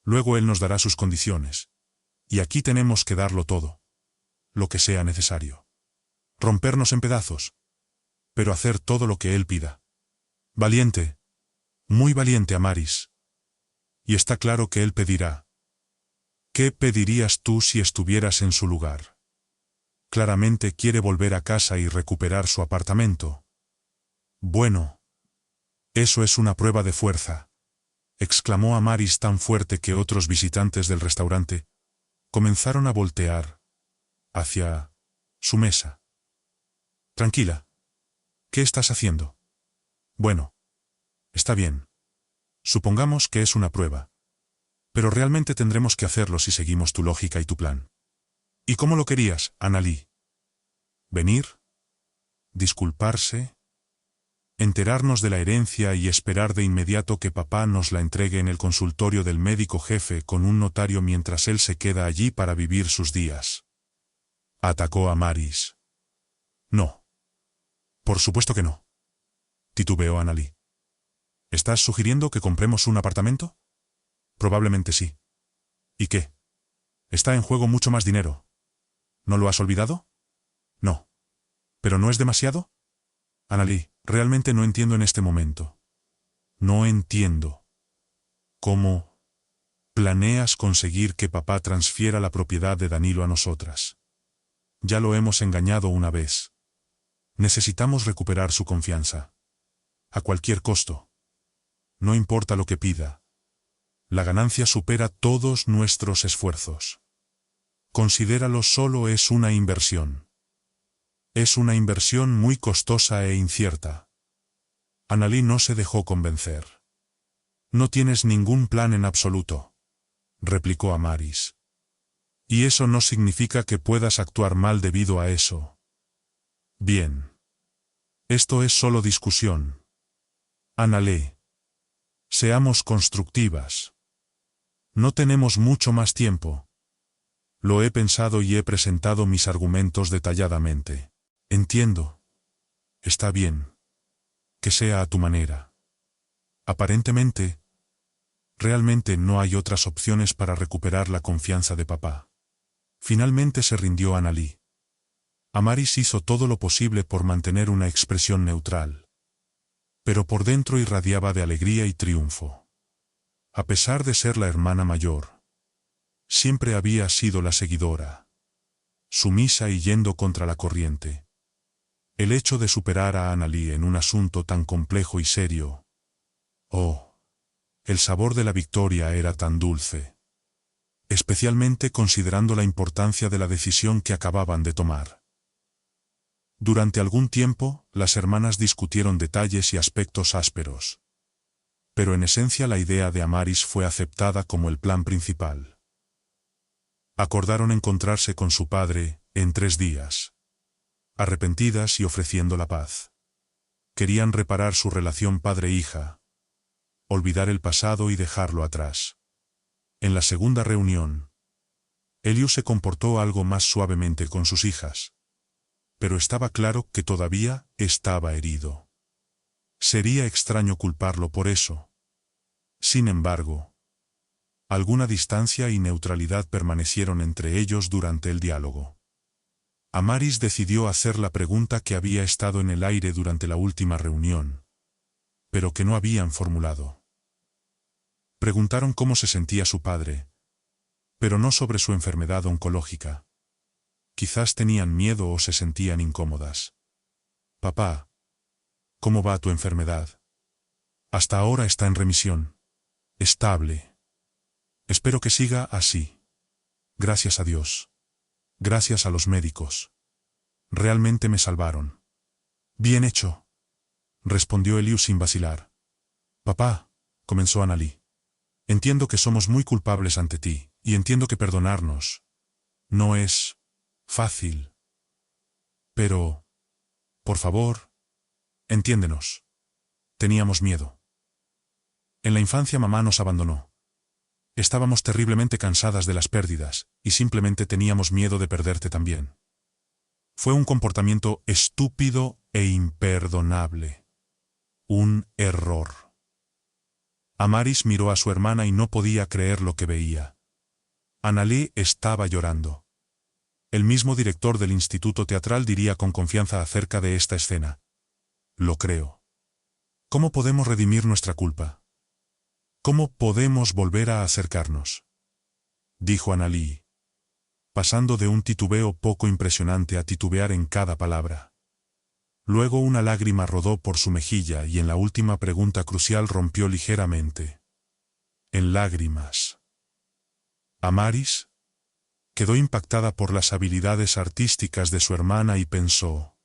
Luego él nos dará sus condiciones. Y aquí tenemos que darlo todo. Lo que sea necesario. Rompernos en pedazos. Pero hacer todo lo que él pida. Valiente. Muy valiente, Amaris. Y está claro que él pedirá. ¿Qué pedirías tú si estuvieras en su lugar? Claramente quiere volver a casa y recuperar su apartamento. Bueno. Eso es una prueba de fuerza, exclamó Amaris tan fuerte que otros visitantes del restaurante comenzaron a voltear hacia su mesa. Tranquila. ¿Qué estás haciendo? Bueno. Está bien. Supongamos que es una prueba. Pero realmente tendremos que hacerlo si seguimos tu lógica y tu plan. ¿Y cómo lo querías, Annalie? ¿Venir? ¿Disculparse? ¿Enterarnos de la herencia y esperar de inmediato que papá nos la entregue en el consultorio del médico jefe con un notario mientras él se queda allí para vivir sus días? Atacó Amaris. No. Por supuesto que no. Titubeó Annalie. ¿Estás sugiriendo que compremos un apartamento? Probablemente sí. ¿Y qué? Está en juego mucho más dinero. ¿No lo has olvidado? No. ¿Pero no es demasiado? Annalie, realmente no entiendo en este momento. No entiendo. ¿Cómo planeas conseguir que papá transfiera la propiedad de Danilo a nosotras? Ya lo hemos engañado una vez. Necesitamos recuperar su confianza. A cualquier costo. No importa lo que pida. La ganancia supera todos nuestros esfuerzos. Considéralo solo es una inversión. Es una inversión muy costosa e incierta. Annalie no se dejó convencer. No tienes ningún plan en absoluto, replicó Amaris. Y eso no significa que puedas actuar mal debido a eso. Bien. Esto es solo discusión. Annalie. Seamos constructivas. No tenemos mucho más tiempo. Lo he pensado y he presentado mis argumentos detalladamente. Entiendo. Está bien. Que sea a tu manera. Aparentemente, realmente no hay otras opciones para recuperar la confianza de papá. Finalmente se rindió Annalie. Amaris hizo todo lo posible por mantener una expresión neutral. Pero por dentro irradiaba de alegría y triunfo. A pesar de ser la hermana mayor, siempre había sido la seguidora. Sumisa y yendo contra la corriente. El hecho de superar a Annalie en un asunto tan complejo y serio. Oh, el sabor de la victoria era tan dulce. Especialmente considerando la importancia de la decisión que acababan de tomar. Durante algún tiempo, las hermanas discutieron detalles y aspectos ásperos. Pero en esencia la idea de Amaris fue aceptada como el plan principal. Acordaron encontrarse con su padre, en 3 días. Arrepentidas y ofreciendo la paz. Querían reparar su relación padre-hija. Olvidar el pasado y dejarlo atrás. En la segunda reunión, Eliu se comportó algo más suavemente con sus hijas. Pero estaba claro que todavía estaba herido. Sería extraño culparlo por eso. Sin embargo, alguna distancia y neutralidad permanecieron entre ellos durante el diálogo. Amaris decidió hacer la pregunta que había estado en el aire durante la última reunión, pero que no habían formulado. Preguntaron cómo se sentía su padre, pero no sobre su enfermedad oncológica. Quizás tenían miedo o se sentían incómodas. Papá, ¿cómo va tu enfermedad? Hasta ahora está en remisión. Estable. Espero que siga así. Gracias a Dios. Gracias a los médicos. Realmente me salvaron. Bien hecho, respondió Eliu sin vacilar. Papá, comenzó Annalie. Entiendo que somos muy culpables ante ti, y entiendo que perdonarnos no es fácil. Pero, por favor, entiéndenos. Teníamos miedo. En la infancia mamá nos abandonó. Estábamos terriblemente cansadas de las pérdidas, y simplemente teníamos miedo de perderte también. Fue un comportamiento estúpido e imperdonable. Un error. Amaris miró a su hermana y no podía creer lo que veía. Annalie estaba llorando. El mismo director del instituto teatral diría con confianza acerca de esta escena. Lo creo. ¿Cómo podemos redimir nuestra culpa? ¿Cómo podemos volver a acercarnos? Dijo Annalie, pasando de un titubeo poco impresionante a titubear en cada palabra. Luego una lágrima rodó por su mejilla y en la última pregunta crucial rompió ligeramente. En lágrimas. Amaris quedó impactada por las habilidades artísticas de su hermana y pensó: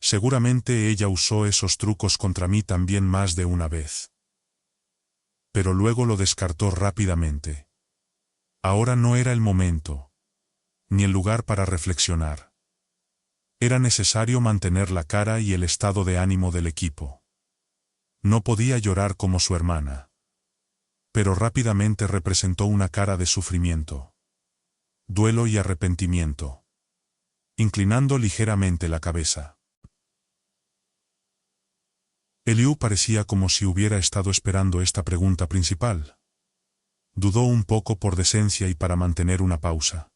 seguramente ella usó esos trucos contra mí también más de una vez. Pero luego lo descartó rápidamente. Ahora no era el momento, ni el lugar para reflexionar. Era necesario mantener la cara y el estado de ánimo del equipo. No podía llorar como su hermana. Pero rápidamente representó una cara de sufrimiento, duelo y arrepentimiento, inclinando ligeramente la cabeza. Eliu parecía como si hubiera estado esperando esta pregunta principal. Dudó un poco por decencia y para mantener una pausa.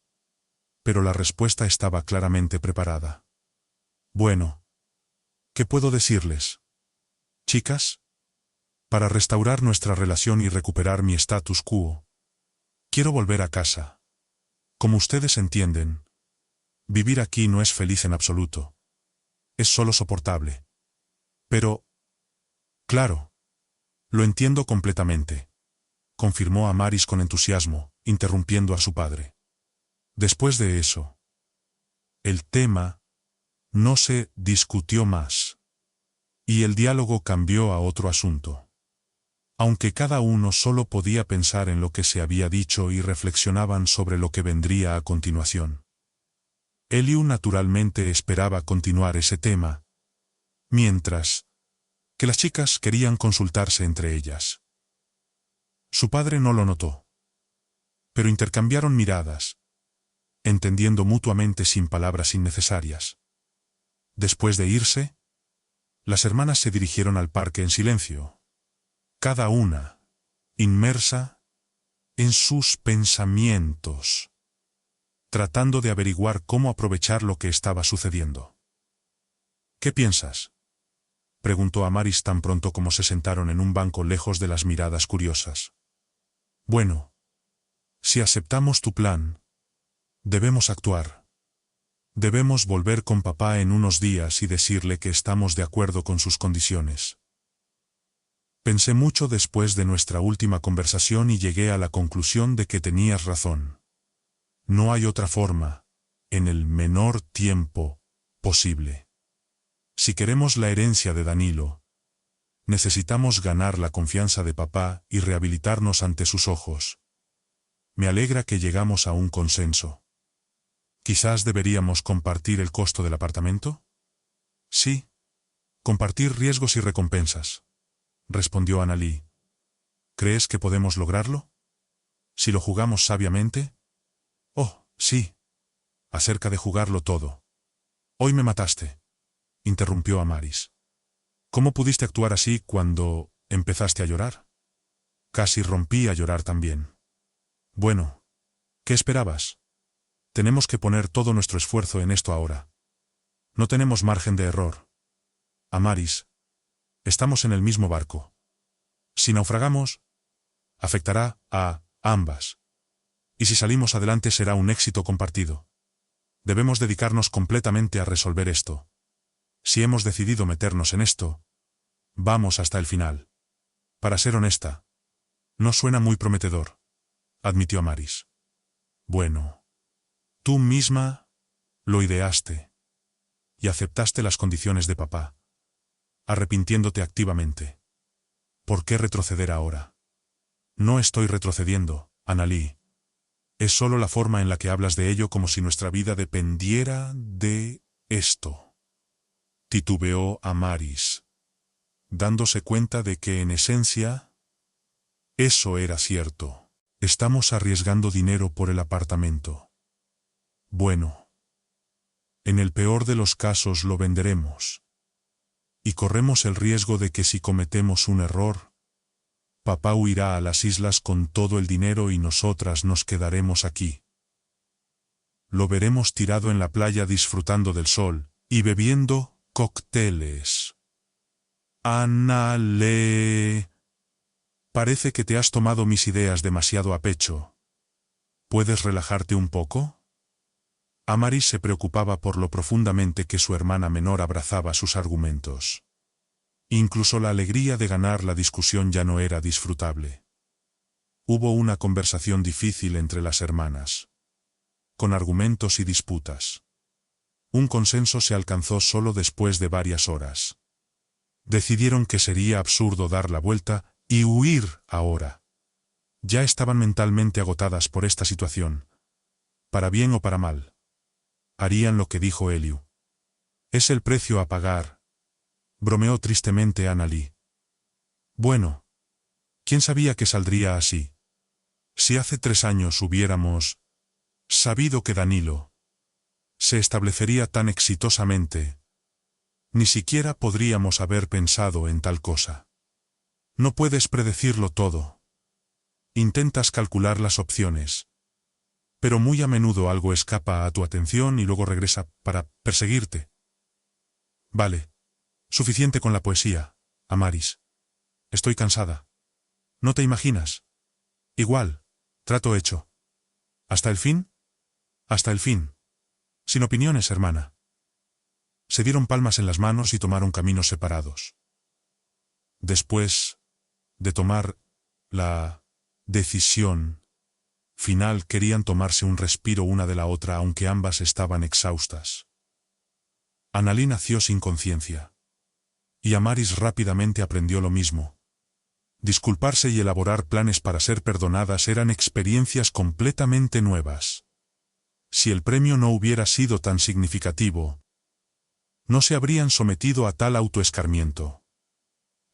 Pero la respuesta estaba claramente preparada. Bueno, ¿qué puedo decirles? Chicas, para restaurar nuestra relación y recuperar mi status quo, quiero volver a casa. Como ustedes entienden, vivir aquí no es feliz en absoluto. Es solo soportable. Pero, claro, lo entiendo completamente, confirmó Amaris con entusiasmo, interrumpiendo a su padre. Después de eso, el tema no se discutió más, y el diálogo cambió a otro asunto. Aunque cada uno solo podía pensar en lo que se había dicho y reflexionaban sobre lo que vendría a continuación. Eliu naturalmente esperaba continuar ese tema, mientras que las chicas querían consultarse entre ellas. Su padre no lo notó, pero intercambiaron miradas, entendiendo mutuamente sin palabras innecesarias. Después de irse, las hermanas se dirigieron al parque en silencio, cada una inmersa en sus pensamientos, tratando de averiguar cómo aprovechar lo que estaba sucediendo. ¿Qué piensas?, preguntó Amaris tan pronto como se sentaron en un banco lejos de las miradas curiosas. Bueno, si aceptamos tu plan, debemos actuar. Debemos volver con papá en unos días y decirle que estamos de acuerdo con sus condiciones. Pensé mucho después de nuestra última conversación y llegué a la conclusión de que tenías razón. No hay otra forma, en el menor tiempo posible. Si queremos la herencia de Danilo, necesitamos ganar la confianza de papá y rehabilitarnos ante sus ojos. Me alegra que llegamos a un consenso. ¿Quizás deberíamos compartir el costo del apartamento? Sí. Compartir riesgos y recompensas, respondió Annalie. ¿Crees que podemos lograrlo? Si lo jugamos sabiamente. Oh, sí. Acerca de jugarlo todo. Hoy me mataste, interrumpió Amaris. ¿Cómo pudiste actuar así cuando empezaste a llorar? Casi rompí a llorar también. Bueno, ¿qué esperabas? Tenemos que poner todo nuestro esfuerzo en esto ahora. No tenemos margen de error. Amaris, estamos en el mismo barco. Si naufragamos, afectará a ambas. Y si salimos adelante será un éxito compartido. Debemos dedicarnos completamente a resolver esto. Si hemos decidido meternos en esto, vamos hasta el final. Para ser honesta, no suena muy prometedor, admitió Amaris. Bueno, tú misma lo ideaste y aceptaste las condiciones de papá, arrepintiéndote activamente. ¿Por qué retroceder ahora? No estoy retrocediendo, Annalie. Es solo la forma en la que hablas de ello como si nuestra vida dependiera de esto. Titubeó Amaris, dándose cuenta de que en esencia eso era cierto. Estamos arriesgando dinero por el apartamento. Bueno, en el peor de los casos lo venderemos. Y corremos el riesgo de que si cometemos un error, papá huirá a las islas con todo el dinero y nosotras nos quedaremos aquí. Lo veremos tirado en la playa disfrutando del sol y bebiendo cócteles. Annalie, parece que te has tomado mis ideas demasiado a pecho. ¿Puedes relajarte un poco? Amaris se preocupaba por lo profundamente que su hermana menor abrazaba sus argumentos. Incluso la alegría de ganar la discusión ya no era disfrutable. Hubo una conversación difícil entre las hermanas, con argumentos y disputas. Un consenso se alcanzó solo después de varias horas. Decidieron que sería absurdo dar la vuelta y huir ahora. Ya estaban mentalmente agotadas por esta situación, para bien o para mal. Harían lo que dijo Eliu. Es el precio a pagar, bromeó tristemente Annalie. Bueno, ¿quién sabía que saldría así? Si hace 3 años hubiéramos sabido que Danilo se establecería tan exitosamente, ni siquiera podríamos haber pensado en tal cosa. No puedes predecirlo todo. Intentas calcular las opciones. Pero muy a menudo algo escapa a tu atención y luego regresa para perseguirte. Vale. Suficiente con la poesía, Amaris. Estoy cansada. ¿No te imaginas? Igual. Trato hecho. ¿Hasta el fin? Hasta el fin. Sin opiniones, hermana. Se dieron palmas en las manos y tomaron caminos separados. Después de tomar la decisión final, querían tomarse un respiro una de la otra, aunque ambas estaban exhaustas. Annalie nació sin conciencia. Y Amaris rápidamente aprendió lo mismo. Disculparse y elaborar planes para ser perdonadas eran experiencias completamente nuevas. Si el premio no hubiera sido tan significativo, no se habrían sometido a tal autoescarmiento.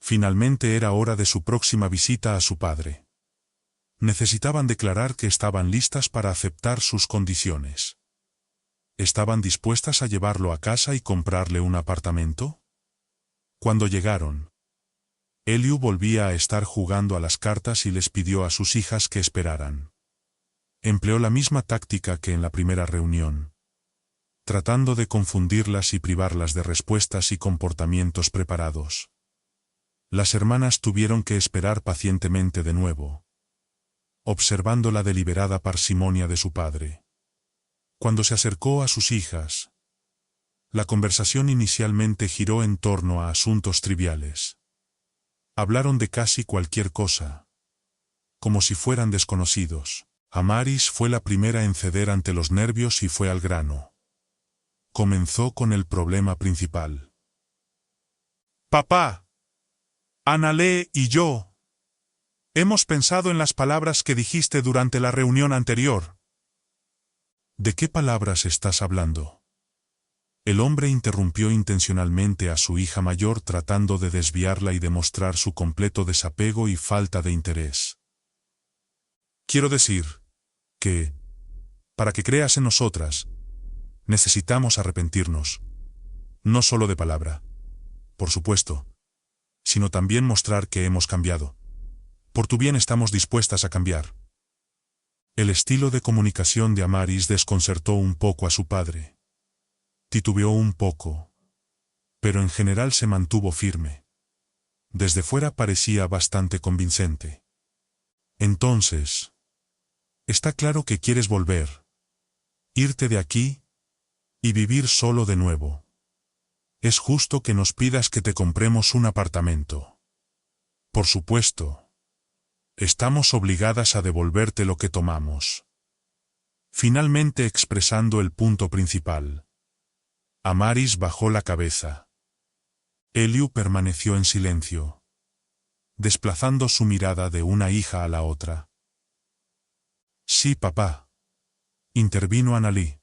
Finalmente era hora de su próxima visita a su padre. Necesitaban declarar que estaban listas para aceptar sus condiciones. ¿Estaban dispuestas a llevarlo a casa y comprarle un apartamento? Cuando llegaron, Eliu volvía a estar jugando a las cartas y les pidió a sus hijas que esperaran. Empleó la misma táctica que en la primera reunión, tratando de confundirlas y privarlas de respuestas y comportamientos preparados. Las hermanas tuvieron que esperar pacientemente de nuevo, observando la deliberada parsimonia de su padre. Cuando se acercó a sus hijas, la conversación inicialmente giró en torno a asuntos triviales. Hablaron de casi cualquier cosa, como si fueran desconocidos. Amaris fue la primera en ceder ante los nervios y fue al grano. Comenzó con el problema principal. Papá, Annalie y yo hemos pensado en las palabras que dijiste durante la reunión anterior. ¿De qué palabras estás hablando? El hombre interrumpió intencionalmente a su hija mayor, tratando de desviarla y demostrar su completo desapego y falta de interés. Quiero decir que, para que creas en nosotras, necesitamos arrepentirnos. No solo de palabra, por supuesto, sino también mostrar que hemos cambiado. Por tu bien estamos dispuestas a cambiar. El estilo de comunicación de Amaris desconcertó un poco a su padre. Titubeó un poco, pero en general se mantuvo firme. Desde fuera parecía bastante convincente. Entonces, está claro que quieres volver, irte de aquí y vivir solo de nuevo. Es justo que nos pidas que te compremos un apartamento. Por supuesto, estamos obligadas a devolverte lo que tomamos. Finalmente, expresando el punto principal, Amaris bajó la cabeza. Eliu permaneció en silencio, desplazando su mirada de una hija a la otra. Sí, papá, intervino Annalie.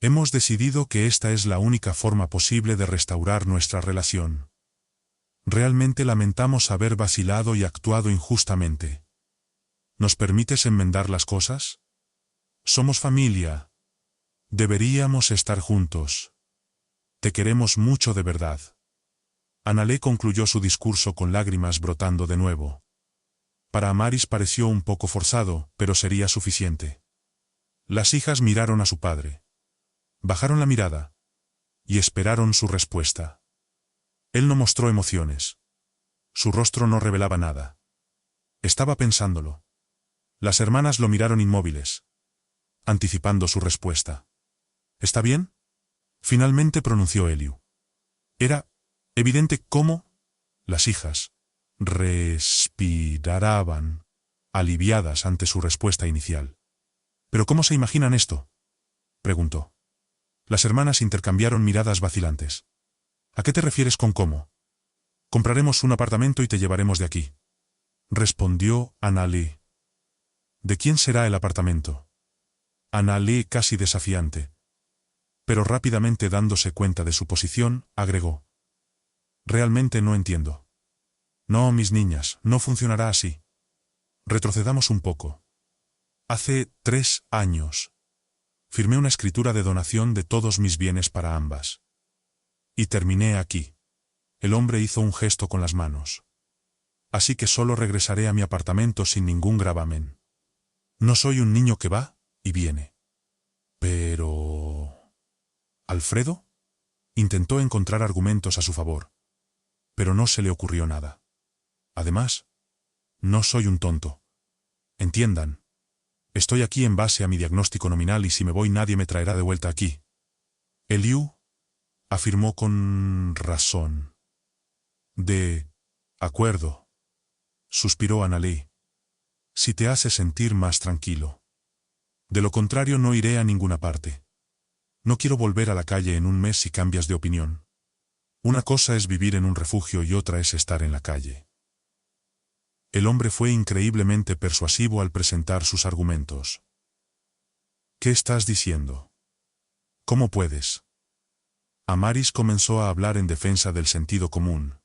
Hemos decidido que esta es la única forma posible de restaurar nuestra relación. Realmente lamentamos haber vacilado y actuado injustamente. ¿Nos permites enmendar las cosas? Somos familia. Deberíamos estar juntos. Te queremos mucho de verdad. Annalie concluyó su discurso con lágrimas brotando de nuevo. Para Amaris pareció un poco forzado, pero sería suficiente. Las hijas miraron a su padre. Bajaron la mirada y esperaron su respuesta. Él no mostró emociones. Su rostro no revelaba nada. Estaba pensándolo. Las hermanas lo miraron inmóviles, anticipando su respuesta. ¿Está bien? Finalmente pronunció Eliu. Era evidente cómo las hijas respiraban, aliviadas ante su respuesta inicial. ¿Pero cómo se imaginan esto?, preguntó. Las hermanas intercambiaron miradas vacilantes. ¿A qué te refieres con cómo? Compraremos un apartamento y te llevaremos de aquí, respondió Annalie. ¿De quién será el apartamento? Annalie, casi desafiante, pero rápidamente dándose cuenta de su posición, agregó. Realmente no entiendo. No, mis niñas, no funcionará así. Retrocedamos un poco. Hace 3 años, firmé una escritura de donación de todos mis bienes para ambas. Y terminé aquí. El hombre hizo un gesto con las manos. así que solo regresaré a mi apartamento sin ningún gravamen. No soy un niño que va y viene. Pero... ¿Alfredo? Intentó encontrar argumentos a su favor, pero no se le ocurrió nada. Además, no soy un tonto. Entiendan. Estoy aquí en base a mi diagnóstico nominal y si me voy nadie me traerá de vuelta aquí. Eliú afirmó con razón. De acuerdo, suspiró Annalie. Si te hace sentir más tranquilo. De lo contrario no iré a ninguna parte. No quiero volver a la calle en un mes si cambias de opinión. Una cosa es vivir en un refugio y otra es estar en la calle. El hombre fue increíblemente persuasivo al presentar sus argumentos. ¿Qué estás diciendo? ¿Cómo puedes? Amaris comenzó a hablar en defensa del sentido común.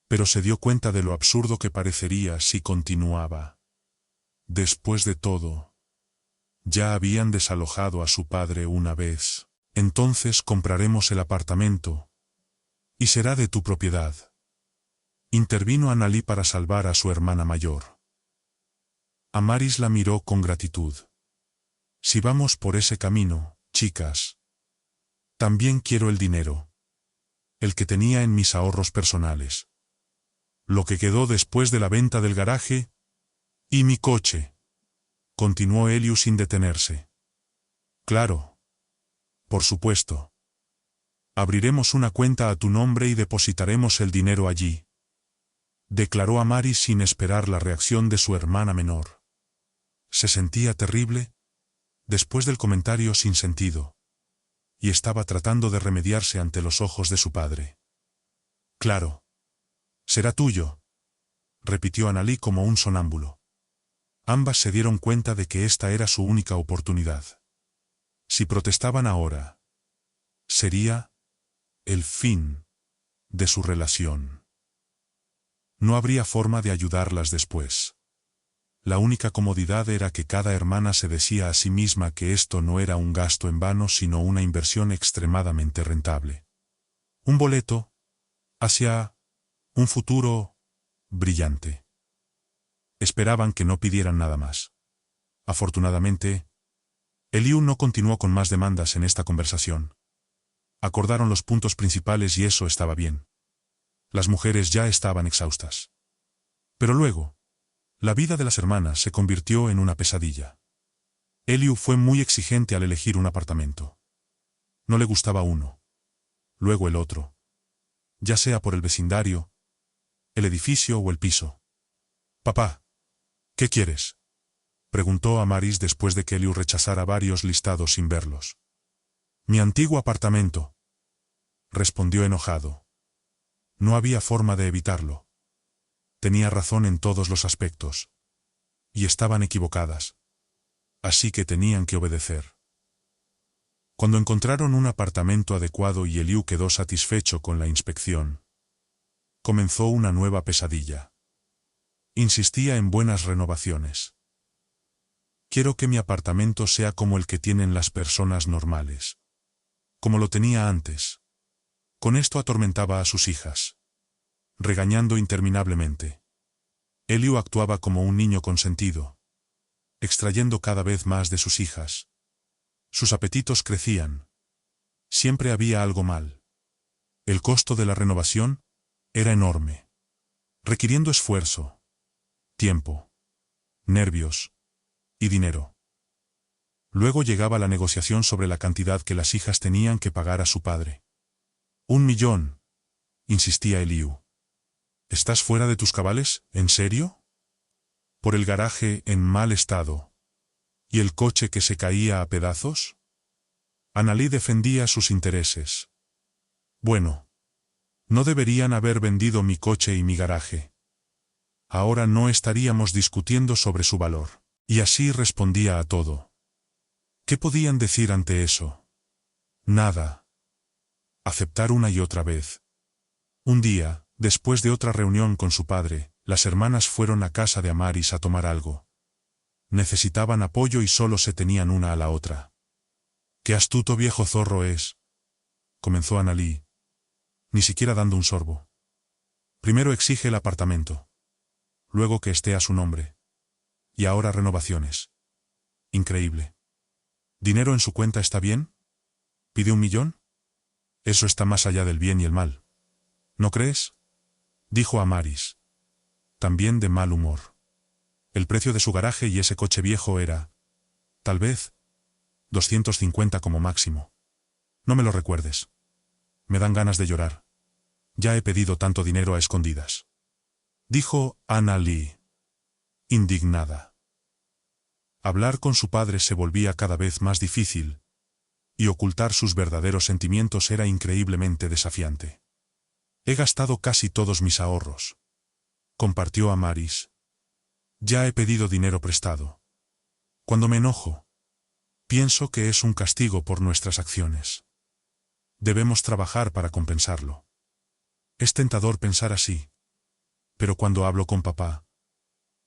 Pero se dio cuenta de lo absurdo que parecería si continuaba. Después de todo, ya habían desalojado a su padre una vez. Entonces compraremos el apartamento. Y será de tu propiedad. Intervino Annalie para salvar a su hermana mayor. Amaris la miró con gratitud. Si vamos por ese camino, chicas. También quiero el dinero. El que tenía en mis ahorros personales. Lo que quedó después de la venta del garaje. Y mi coche. Continuó Eliú sin detenerse. Claro. Por supuesto. Abriremos una cuenta a tu nombre y depositaremos el dinero allí. Declaró Amaris sin esperar la reacción de su hermana menor. Se sentía terrible, después del comentario sin sentido, y estaba tratando de remediarse ante los ojos de su padre. Claro. Será tuyo, repitió Annalie como un sonámbulo. Ambas se dieron cuenta de que esta era su única oportunidad. Si protestaban ahora, sería el fin de su relación. No habría forma de ayudarlas después. La única comodidad era que cada hermana se decía a sí misma que esto no era un gasto en vano sino una inversión extremadamente rentable. Un boleto hacia un futuro brillante. Esperaban que no pidieran nada más. Afortunadamente, Eliú no continuó con más demandas en esta conversación. Acordaron los puntos principales y eso estaba bien. Las mujeres ya estaban exhaustas. Pero luego, la vida de las hermanas se convirtió en una pesadilla. Eliú fue muy exigente al elegir un apartamento. No le gustaba uno. Luego el otro. Ya sea por el vecindario, el edificio o el piso. Papá, ¿qué quieres? Preguntó Amaris después de que Eliú rechazara varios listados sin verlos. Mi antiguo apartamento, respondió enojado. No había forma de evitarlo. Tenía razón en todos los aspectos. Y estaban equivocadas. Así que tenían que obedecer. Cuando encontraron un apartamento adecuado y Eliú quedó satisfecho con la inspección, comenzó una nueva pesadilla. Insistía en buenas renovaciones. Quiero que mi apartamento sea como el que tienen las personas normales. Como lo tenía antes. Con esto atormentaba a sus hijas. Regañando interminablemente. Eliú actuaba como un niño consentido. Extrayendo cada vez más de sus hijas. Sus apetitos crecían. Siempre había algo mal. El costo de la renovación era enorme. Requiriendo esfuerzo, tiempo, nervios y dinero. Luego llegaba la negociación sobre la cantidad que las hijas tenían que pagar a su padre. 1 millón, insistía Eliú. ¿Estás fuera de tus cabales? ¿En serio? ¿Por el garaje en mal estado? ¿Y el coche que se caía a pedazos? Annalie defendía sus intereses. Bueno, no deberían haber vendido mi coche y mi garaje. Ahora no estaríamos discutiendo sobre su valor. Y así respondía a todo. ¿Qué podían decir ante eso? Nada. Aceptar una y otra vez. Un día, después de otra reunión con su padre, las hermanas fueron a casa de Amaris a tomar algo. Necesitaban apoyo y solo se tenían una a la otra. «¡Qué astuto viejo zorro es!», comenzó Annalie, ni siquiera dando un sorbo. «Primero exige el apartamento. luego que esté a su nombre. Y ahora renovaciones. Increíble. ¿Dinero en su cuenta está bien? ¿Pide 1 millón? Eso está más allá del bien y el mal. ¿No crees? Dijo Amaris. También de mal humor. El precio de su garaje y ese coche viejo era, tal vez, 250 como máximo. No me lo recuerdes. Me dan ganas de llorar. Ya he pedido tanto dinero a escondidas. Dijo Anna Lee, indignada. Hablar con su padre se volvía cada vez más difícil, y ocultar sus verdaderos sentimientos era increíblemente desafiante. He gastado casi todos mis ahorros, compartió Amaris. Ya he pedido dinero prestado. Cuando me enojo, pienso que es un castigo por nuestras acciones. Debemos trabajar para compensarlo. Es tentador pensar así, pero cuando hablo con papá,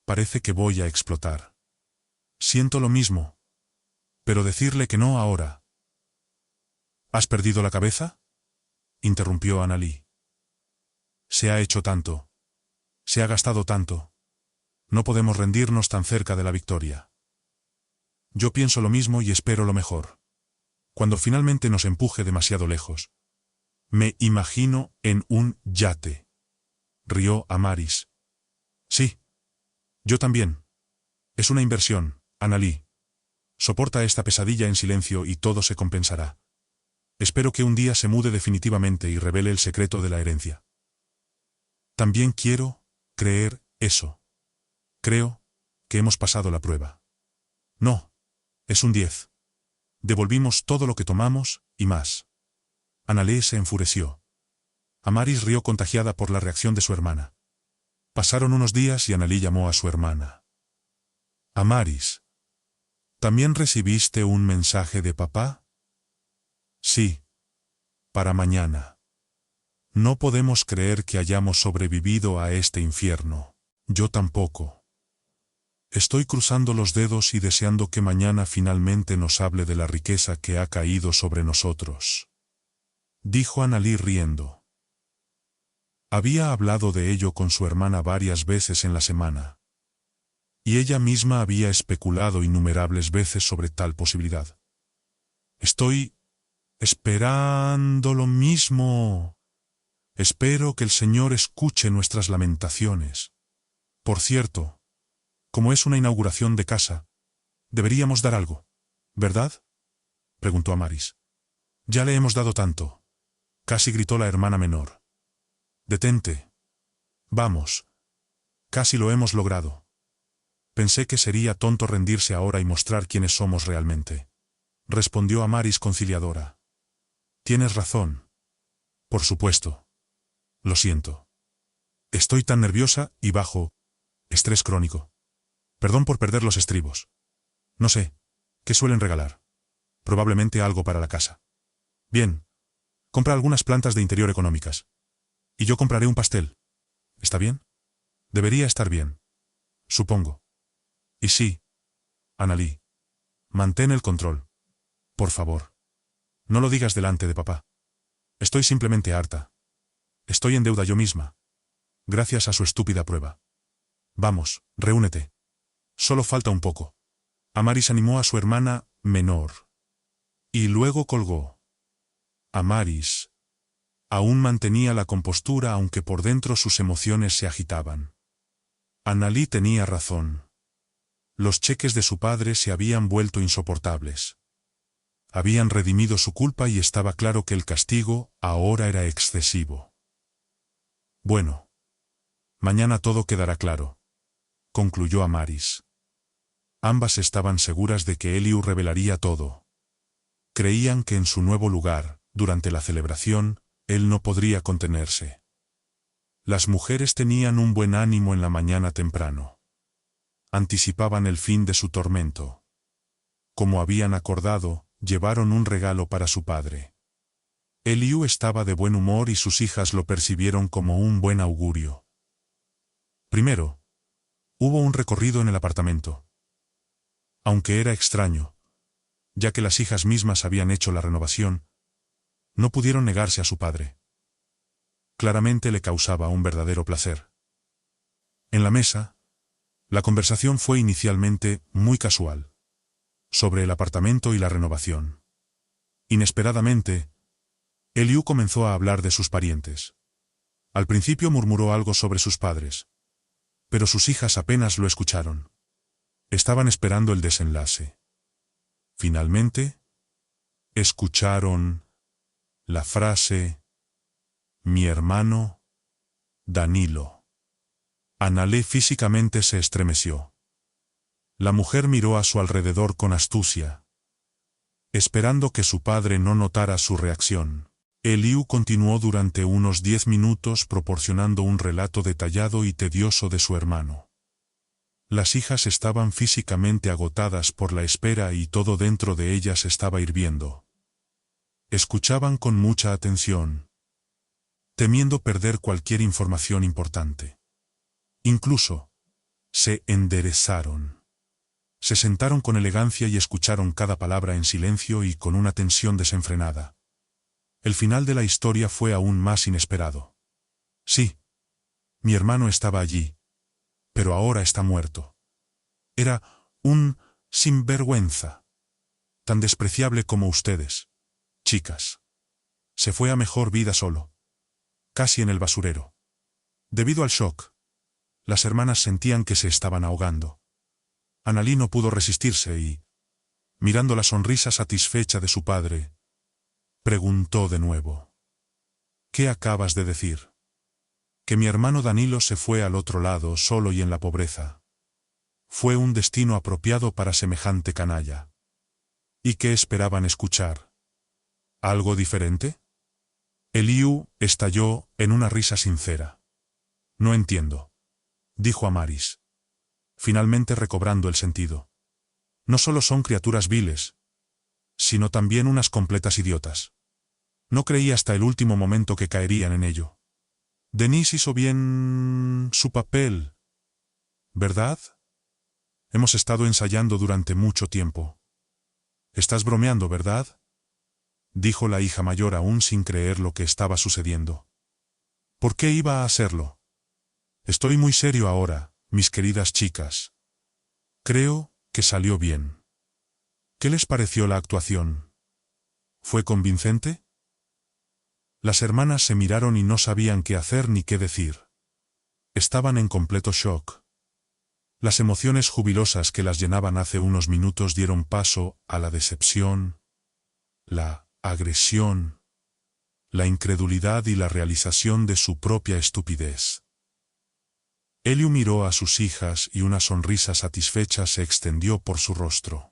parece que voy a explotar. Siento lo mismo, pero decirle que no ahora. ¿Has perdido la cabeza?, interrumpió Anna Lee. Se ha hecho tanto. Se ha gastado tanto. No podemos rendirnos tan cerca de la victoria. Yo pienso lo mismo y espero lo mejor. Cuando finalmente nos empuje demasiado lejos, me imagino en un yate. Rió Amaris. Sí. Yo también. Es una inversión, Anna Lee. Soporta esta pesadilla en silencio y todo se compensará. Espero que un día se mude definitivamente y revele el secreto de la herencia. También quiero creer eso. Creo que hemos pasado la prueba. No. Es un 10. Devolvimos todo lo que tomamos, y más. Anna Lee se enfureció. Amaris rió contagiada por la reacción de su hermana. Pasaron unos días y Anna Lee llamó a su hermana. Amaris, ¿también recibiste un mensaje de papá? Sí. Para mañana. No podemos creer que hayamos sobrevivido a este infierno. Yo tampoco. Estoy cruzando los dedos y deseando que mañana finalmente nos hable de la riqueza que ha caído sobre nosotros. Dijo Anna Lee riendo. Había hablado de ello con su hermana varias veces en la semana. Y ella misma había especulado innumerables veces sobre tal posibilidad. Estoy esperando lo mismo. Espero que el Señor escuche nuestras lamentaciones. Por cierto, como es una inauguración de casa, deberíamos dar algo, ¿verdad?, preguntó Amaris. Ya le hemos dado tanto. Casi gritó la hermana menor. Detente. Vamos. Casi lo hemos logrado. Pensé que sería tonto rendirse ahora y mostrar quiénes somos realmente. Respondió Amaris conciliadora. Tienes razón. Por supuesto. Lo siento. Estoy tan nerviosa y bajo estrés crónico. Perdón por perder los estribos. No sé, ¿qué suelen regalar? Probablemente algo para la casa. Bien. Compra algunas plantas de interior económicas. Y yo compraré un pastel. ¿Está bien? Debería estar bien. Supongo. Y sí, Anna Lee. Mantén el control. Por favor. No lo digas delante de papá. Estoy simplemente harta. Estoy en deuda yo misma. Gracias a su estúpida prueba. Vamos, reúnete. Solo falta un poco. Amaris animó a su hermana menor. Y luego colgó. Amaris aún mantenía la compostura aunque por dentro sus emociones se agitaban. Anna Lee tenía razón. Los cheques de su padre se habían vuelto insoportables. Habían redimido su culpa y estaba claro que el castigo ahora era excesivo. Bueno. Mañana todo quedará claro, concluyó Amaris. Ambas estaban seguras de que Eliu revelaría todo. Creían que en su nuevo lugar, durante la celebración, él no podría contenerse. Las mujeres tenían un buen ánimo en la mañana temprano. Anticipaban el fin de su tormento. Como habían acordado, llevaron un regalo para su padre. Eliu estaba de buen humor y sus hijas lo percibieron como un buen augurio. Primero, hubo un recorrido en el apartamento. Aunque era extraño, ya que las hijas mismas habían hecho la renovación, no pudieron negarse a su padre. Claramente le causaba un verdadero placer. En la mesa, La conversación fue inicialmente muy casual, sobre el apartamento y la renovación. Inesperadamente, Eliú comenzó a hablar de sus parientes. Al principio murmuró algo sobre sus padres, pero sus hijas apenas lo escucharon. Estaban esperando el desenlace. Finalmente, escucharon la frase: mi hermano Danilo. Anale físicamente se estremeció. La mujer miró a su alrededor con astucia, esperando que su padre no notara su reacción. Eliú continuó durante unos 10 minutos proporcionando un relato detallado y tedioso de su hermano. Las hijas estaban físicamente agotadas por la espera y todo dentro de ellas estaba hirviendo. Escuchaban con mucha atención, temiendo perder cualquier información importante. Incluso, se enderezaron. Se sentaron con elegancia y escucharon cada palabra en silencio y con una tensión desenfrenada. El final de la historia fue aún más inesperado. Sí, mi hermano estaba allí, pero ahora está muerto. Era un sinvergüenza, tan despreciable como ustedes, chicas. Se fue a mejor vida solo, casi en el basurero. Debido al shock, las hermanas sentían que se estaban ahogando. Annalí no pudo resistirse y, mirando la sonrisa satisfecha de su padre, preguntó de nuevo: ¿qué acabas de decir? Que mi hermano Danilo se fue al otro lado solo y en la pobreza. Fue un destino apropiado para semejante canalla. ¿Y qué esperaban escuchar? ¿Algo diferente? Eliú estalló en una risa sincera. No entiendo, dijo Amaris, finalmente recobrando el sentido. No solo son criaturas viles, sino también unas completas idiotas. No creí hasta el último momento que caerían en ello. Denise hizo bien su papel, ¿verdad? Hemos estado ensayando durante mucho tiempo. Estás bromeando, ¿verdad? Dijo la hija mayor aún sin creer lo que estaba sucediendo. ¿Por qué iba a hacerlo? Estoy muy serio ahora, mis queridas chicas. Creo que salió bien. ¿Qué les pareció la actuación? ¿Fue convincente? Las hermanas se miraron y no sabían qué hacer ni qué decir. Estaban en completo shock. Las emociones jubilosas que las llenaban hace unos minutos dieron paso a la decepción, la agresión, la incredulidad y la realización de su propia estupidez. Eliú miró a sus hijas y una sonrisa satisfecha se extendió por su rostro.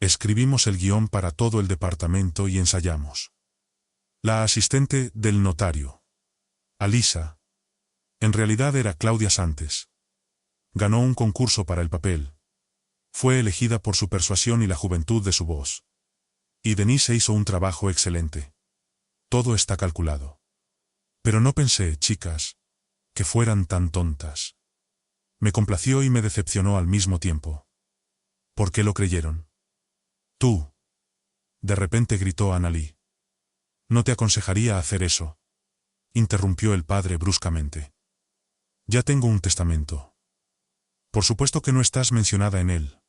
Escribimos el guión para todo el departamento y ensayamos. La asistente del notario, Alisa, en realidad era Claudia Santes. Ganó un concurso para el papel. Fue elegida por su persuasión y la juventud de su voz. Y Denise hizo un trabajo excelente. Todo está calculado. Pero no pensé, chicas, que fueran tan tontas. Me complació y me decepcionó al mismo tiempo. ¿Por qué lo creyeron? Tú. De repente gritó Annalí. No te aconsejaría hacer eso, interrumpió el padre bruscamente. Ya tengo un testamento. Por supuesto que no estás mencionada en él.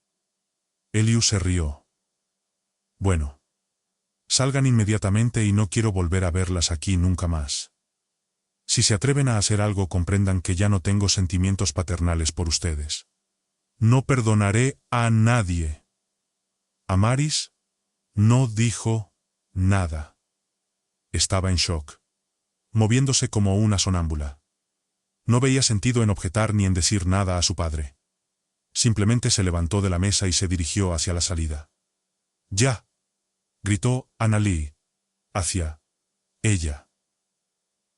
Eliú se rió. Bueno. Salgan inmediatamente y no quiero volver a verlas aquí nunca más. Si se atreven a hacer algo, comprendan que ya no tengo sentimientos paternales por ustedes. No perdonaré a nadie. Amaris no dijo nada. Estaba en shock, moviéndose como una sonámbula. No veía sentido en objetar ni en decir nada a su padre. Simplemente se levantó de la mesa y se dirigió hacia la salida. ¡Ya!, gritó Annalí hacia ella.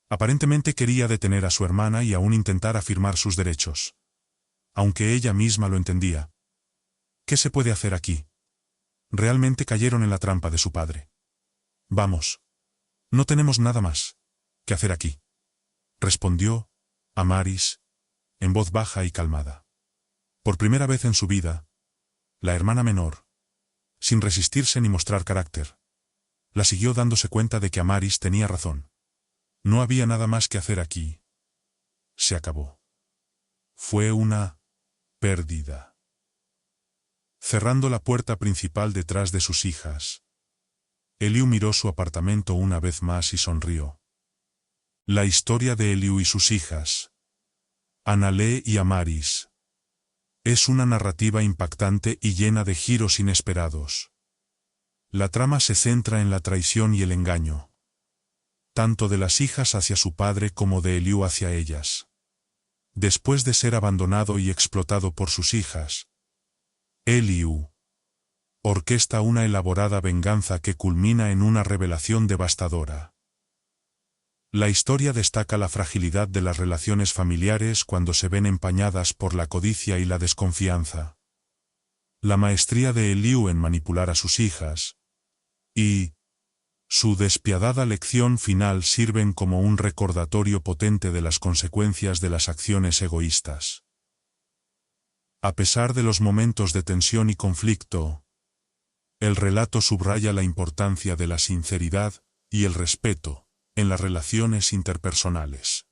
Aparentemente quería detener a su hermana y aún intentar afirmar sus derechos. Aunque ella misma lo entendía. ¿Qué se puede hacer aquí? Realmente cayeron en la trampa de su padre. Vamos. No tenemos nada más que hacer aquí, respondió Amaris, en voz baja y calmada. Por primera vez en su vida, la hermana menor, sin resistirse ni mostrar carácter, la siguió dándose cuenta de que Amaris tenía razón. No había nada más que hacer aquí. Se acabó. Fue una pérdida. Cerrando la puerta principal detrás de sus hijas, Eliú miró su apartamento una vez más y sonrió. La historia de Eliú y sus hijas, Analee y Amaris, es una narrativa impactante y llena de giros inesperados. La trama se centra en la traición y el engaño, tanto de las hijas hacia su padre como de Eliú hacia ellas. Después de ser abandonado y explotado por sus hijas, Eliú orquesta una elaborada venganza que culmina en una revelación devastadora. La historia destaca la fragilidad de las relaciones familiares cuando se ven empañadas por la codicia y la desconfianza. La maestría de Eliú en manipular a sus hijas y su despiadada lección final sirven como un recordatorio potente de las consecuencias de las acciones egoístas. A pesar de los momentos de tensión y conflicto, el relato subraya la importancia de la sinceridad y el respeto en las relaciones interpersonales.